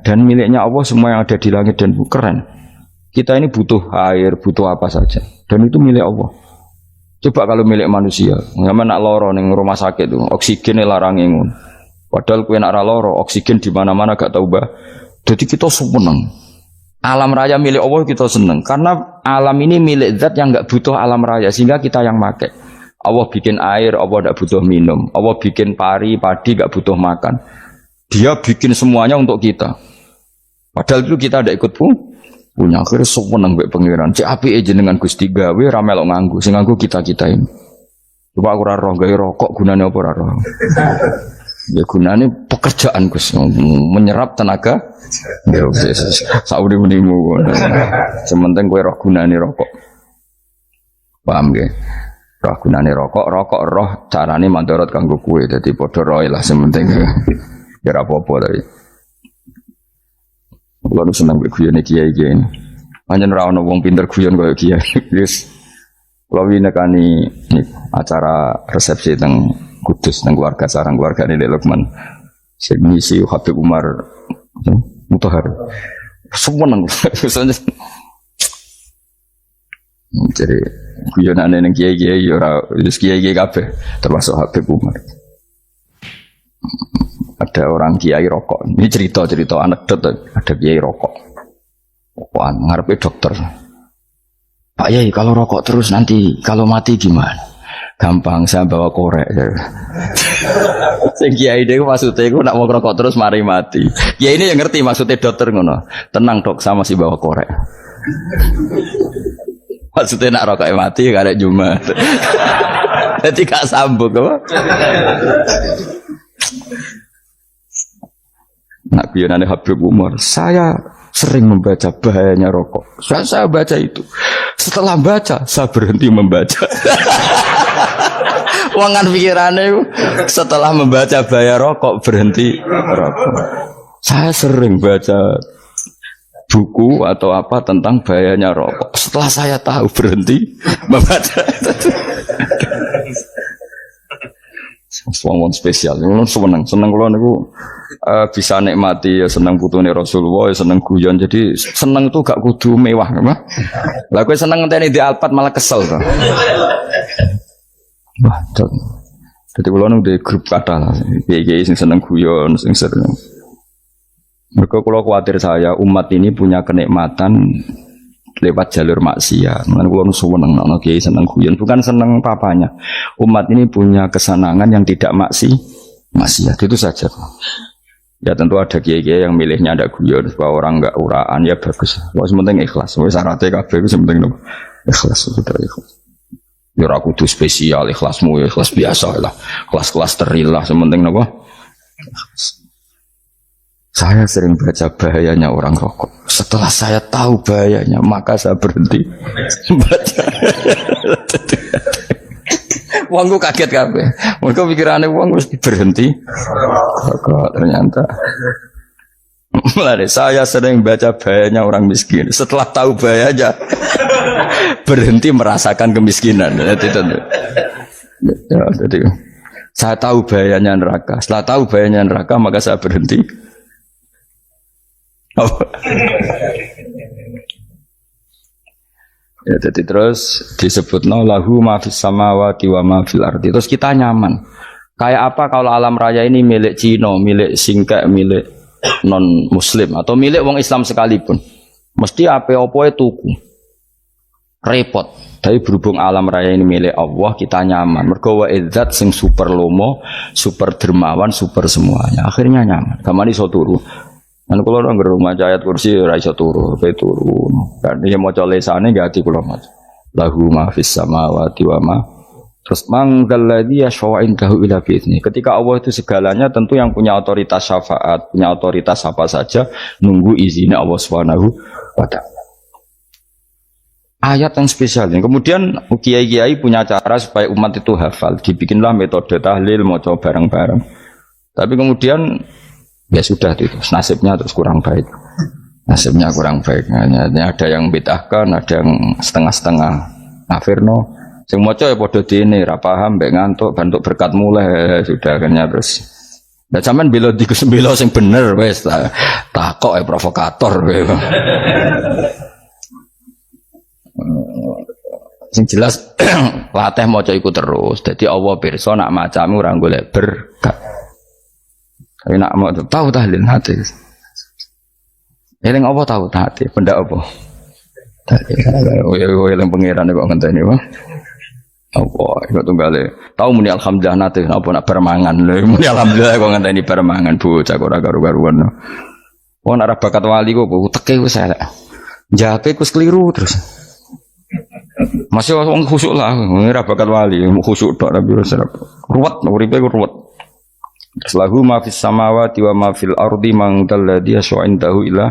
Dan miliknya Allah semua yang ada di langit dan bumi. Keren. Kita ini butuh air, butuh apa saja, dan itu milik Allah. Coba kalau milik manusia, sama nak loro neng rumah sakit tuh, oksigennya larang ingun. Padahal kue nak loro, oksigen di mana-mana gak tahu bah. Jadi kita seneng. Alam raya milik Allah kita seneng, karena alam ini milik zat yang gak butuh alam raya, sehingga kita yang pakai. Allah bikin air, Allah gak butuh minum. Allah bikin padi gak butuh makan. Dia bikin semuanya untuk kita. Padahal itu kita gak ikut pun. Punya akhirnya seneng mbek pangeran. Cek apike jenengan Gusti gawe ra melok nganggo. Sing nganggo kita-kita ini. Coba aku ora roh gawe rokok gunane apa ora roh. Ya gunane pekerjaan Gus, menyerap tenaga. Ya wis sauri-unimu. Sementing kowe roh gunane rokok. Paham nggih? Roh gunane rokok roh carane mandorot kanggo kowe. Dadi padha roe lah sementing. Ya ora apa-apa tapi. Kalau senang guyon kiai ini, hanya rawon wong pinter guyon kaya kiai. Yes, kalau ini nekani acara resepsi teng Kudus teng keluarga sarang keluarga ini Lukman, saya mengisi Habib Umar Mutahar, semua nang, jadi guyonan neng kiai ora, kiai kafe termasuk Habib Umar. Ada orang kiai rokok. Ini cerita anekdot. Ada kiai rokok. Rokokan ngarepe dokter. Pak Yai, kalau rokok terus nanti kalau mati gimana? Gampang, saya bawa korek. Sing kiai dhewe maksudnya iku nak mau rokok terus mari mati. Kiai ini yang ngerti maksudnya dokter ngono. Tenang dok, saya masih bawa korek. Maksudnya nak rokoknya mati gak ada Jumat. Jadi gak sambung apa? Nak biyonane Habib Umar, saya sering membaca bahayanya rokok. Saya baca itu. Setelah baca, saya berhenti membaca. Wangan pikirannya setelah membaca bahaya rokok berhenti rokok. Saya sering baca buku atau apa tentang bahayanya rokok. Setelah saya tahu berhenti membaca. Wong spesial, seneng kalau niku bisa nikmati ya seneng putune Rasulullah, ya seneng guyon. Jadi seneng itu gak kudu mewah, apa? Lah kowe seneng ngenteni di Alphard malah kesel to. Wah, jadi kalau nang di grup kata, kiai sing seneng guyon, sing sering. Mereka kalau khawatir saya umat ini punya kenikmatan lewat jalur maksiat. Mulane kula seneng nek kiai seneng guyon, bukan seneng papanya. Umat ini punya kesenangan yang tidak maksiat. Itu saja. Ya tentu ada kiai-kiai yang milihnya ada guyon supaya orang enggak uraan ya bagus. Wis penting ikhlas. Wis syaratnya kabeh iku penting ikhlas sudah ikhlas. Ya ora kudu spesial ikhlasmu, ikhlas biasa lah. Kelas-kelas terilah penting napa? Saya sering baca bahayanya orang rokok. Setelah saya tahu bahayanya, maka saya berhenti baca. Wongku kaget kabeh. Mereka pikirannya wong harus berhenti rokok ternyata. Mulai saya sering baca bahayanya orang miskin. Setelah tahu bahayanya, berhenti merasakan kemiskinan. Jadi, saya tahu bahayanya neraka. Setelah tahu bahayanya neraka, maka saya berhenti. Ya, jadi terus disebut lahu ma fis samawati wa ma fil ardi. Terus kita nyaman. Kayak apa kalau alam raya ini milik Cina, milik singkek, milik non muslim atau milik wong Islam sekalipun. Mesti apa-apa tuku. Repot. Tapi berhubung alam raya ini milik Allah, kita nyaman. Mergo wa izzat sing super lomo, super dermawan, super semuanya. Akhirnya nyaman. Kamane iso turu. Kan kula nang rumah ayat kursi ora iso turu, pe turu. Kan dia maca lesane gak ati kula maca. Lahu ma fis samawati wa ma. Terus manggal ladzi yashfa'u indahu ila bi'izni. Ketika Allah itu segalanya, tentu yang punya otoritas syafaat, punya otoritas apa saja nunggu izinnya Allah Subhanahu wa taala. ayat yang spesial. Kemudian kiai-kiai punya cara supaya umat itu hafal. Dibikinlah metode tahlil, mau coba bareng-bareng. Tapi kemudian ya sudah itu nasibnya terus kurang baik. Nasibnya kurang baik. Hanya ada yang bid'ahkan, ada yang setengah-setengah. Nafirno, sing maca ya padha dene, ra paham, mbek ngantuk, bantuk berkat mulai sudah akhirnya terus. Nah sampean bela dikus bela sing bener wis takok provokator kowe. Sing jelas latih maca iku terus. Dadi Allah pirsa nak macamu ora golek berkat. Tapi nak mau tahu tahlil hati. Eling apa tahu hati? Benda apa? Eling pangeran kok ngenteni wae. Apa iku tunggale. Tahu muni alhamdulillah nate apa nak permangan. Lho muni alhamdulillah kok ngenteni permangan bocah ora karu-karuan. Wong nek bakat wali kok teke wis elek. Jake wis keliru terus. Masih wong khusuk lah, ora bakat wali, khusuk tok tapi ruwet, uripe ruwet. Lahu ma fis samawati wa ma fil ardi man dalladhi yash'indahu ila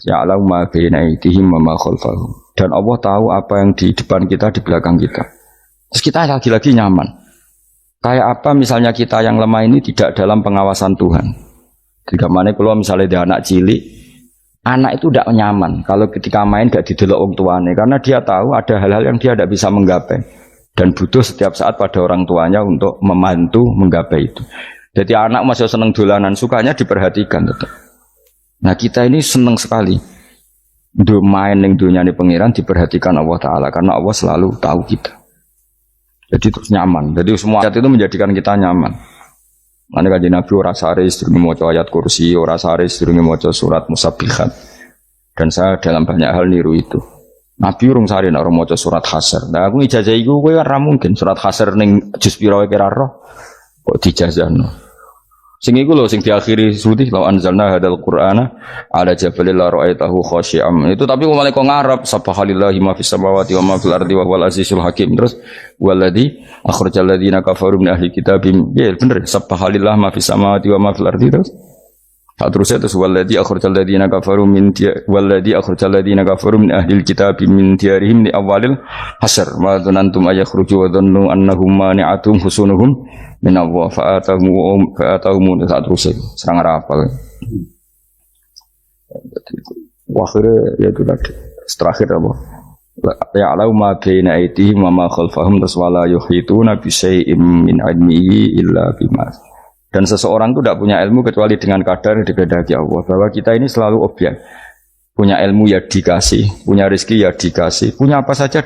ya'lamu ma baina aydihim wa ma khalfahum. Dan Allah tahu apa yang di depan kita, di belakang kita. Terus kita lagi-lagi nyaman. Kayak apa misalnya kita yang lemah ini tidak dalam pengawasan Tuhan. Jika mana kalau misalnya dia anak cilik, anak itu tidak nyaman kalau ketika main tidak didelok orang tuanya karena dia tahu ada hal-hal yang dia tidak bisa menggapai dan butuh setiap saat pada orang tuanya untuk membantu menggapai itu. Jadi anak masih senang dolanan, sukanya diperhatikan tetap. Nah kita ini senang sekali main yang dunia ini pengiran diperhatikan Allah Ta'ala karena Allah selalu tahu kita. Jadi terus nyaman. Jadi semua ayat itu menjadikan kita nyaman. Nanti kajian Nabi ora sare sedurunge maca ayat kursi, ora sare sedurunge maca surat musabbihat. Dan saya dalam banyak hal niru itu. Nabi urung sare nek ora maca surat Hasyr. Nah aku ijazah iku kowe kan ra mungkin surat Hasyr ning juz pira wae kira roh kok dijazahno. Sing iku lho sing diakhiri suti law anzalna hadal qur'ana ala jabalil la ra'aitahu khashi'am. Itu tapi mulai kok ngarep subhanallahi ma fis samawati wa ma fil ardi wa huwal azizul hakim. Terus waladzi akhrajal ladzina kafaru min ahli kitabim. Ya bener subhanallahi ma fis samawati wa ma fil ardi terus. Terusnya terus waladzi akhrajal ladzina kafaru min waladzi akhrajal ladzina kafaru min ahli kitabim min diyarihim li awalil hasyr. Ma dzanantum ayakhruju wa dhannu annahum mani'atum husunuhum min Allah fa'atahum saat terus serang apa akhirnya ya itu tadi terakhir apa ya'lamu ma baina aydihim wa ma khalfahum wala yuhituna bi syai'in min ilmihi illa bima. Dan seseorang itu tidak punya ilmu kecuali dengan kadar yang dikehendaki Allah, bahwa kita ini selalu objek. Punya ilmu ya dikasih, punya rezeki ya dikasih, punya apa saja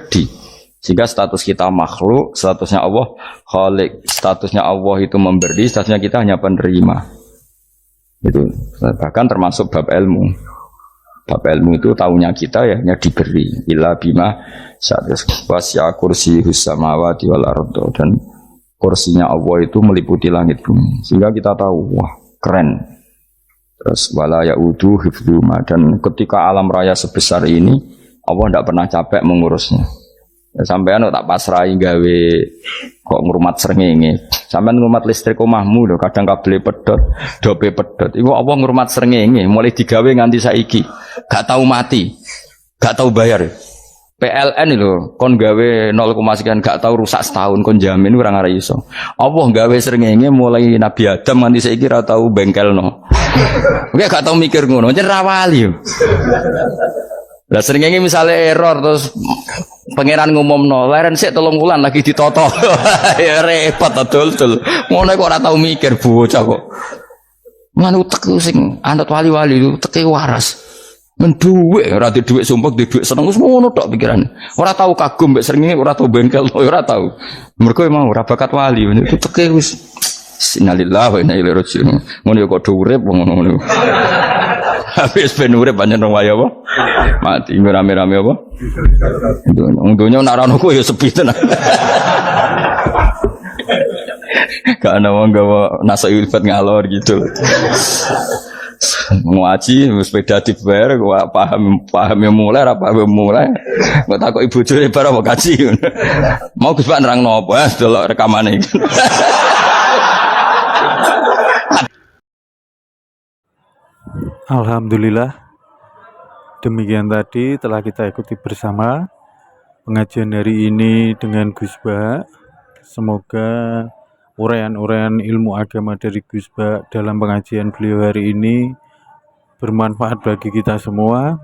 sehingga status kita makhluk, statusnya Allah khalik, statusnya Allah itu memberi, statusnya kita hanya penerima. Itu bahkan termasuk bab ilmu. Bab ilmu itu tahunya kita ya hanya diberi. Illa bima syadis wasya kursi samawati wal ardo, dan kursinya Allah itu meliputi langit bumi. Sehingga kita tahu, wah keren. Terus wala ya'udu hifdzuma, dan ketika alam raya sebesar ini Allah tidak pernah capek mengurusnya. Sampean tak pasrahi gawe kok ngrumat srengenge. Sampean ngrumat listrik omahmu lho, kadang kabel pedhot, dope pedhot. Iku apa ngrumat srengenge mulai digawe nganti saiki. Gak tahu mati. Gak tahu bayar. PLN lho kon gawe 0, sekian gak tahu rusak setahun kon jamin ora ngara iso. Apa gawe srengenge mulai Nabi Adam nganti saiki ora tahu bengkelno. Oke gak tahu mikir ngono, jen ra wali yo. Lah srengenge misale error terus pangeran ngumumno, leren sik 3 wulan lagi ditoto. Ya repot dol-dol. Ngono kok ora tau mikir bocah kok. Ngono utek sing anut wali-wali itu teke waras. Men dhuwit ora di dhuwit sumpek, di dhuwit seneng wis ngono tok pikirane. Ora tau kagum mbek srengenge, ora tau bengkel, ora tau. Mergo emang ora bakat wali, itu teke wis innalillahi wa inna ilaihi raji'un. Ngono ya kok urip ngono. Habis ben urip pancen waya apa? Mati rame-rame apa? Untunya nak rano ku ya sepi tenan. Gak ana wong gawa nasa ilfat ngalor gitu. Ngaji sepeda dibayar gua paham yang mulai apa yang mulai. Gak takut ibu jure bar apa kaji. Mau Gus Pak nerangno apa delok rekamane. Alhamdulillah, demikian tadi telah kita ikuti bersama pengajian hari ini dengan Gus Ba. Semoga uraian-uraian ilmu agama dari Gus Ba dalam pengajian beliau hari ini bermanfaat bagi kita semua.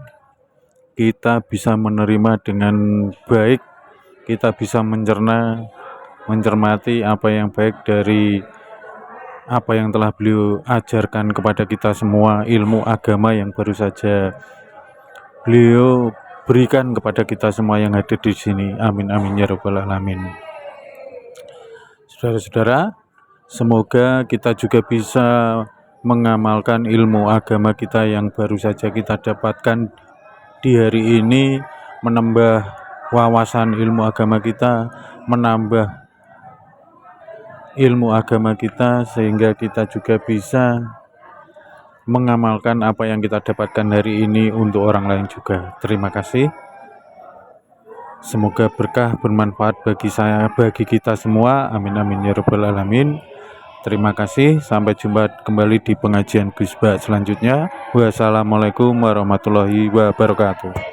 Kita bisa menerima dengan baik, kita bisa mencermati apa yang baik dari apa yang telah beliau ajarkan kepada kita semua, ilmu agama yang baru saja beliau berikan kepada kita semua yang hadir di sini. Amin amin ya rabbal alamin. Saudara-saudara, semoga kita juga bisa mengamalkan ilmu agama kita yang baru saja kita dapatkan di hari ini, menambah wawasan ilmu agama kita, menambah ilmu agama kita, sehingga kita juga bisa mengamalkan apa yang kita dapatkan hari ini untuk orang lain juga. Terima kasih. Semoga berkah bermanfaat bagi saya, bagi kita semua. Amin amin ya rabbal alamin. Terima kasih. Sampai jumpa kembali di pengajian Gus Ba selanjutnya. Wassalamualaikum warahmatullahi wabarakatuh.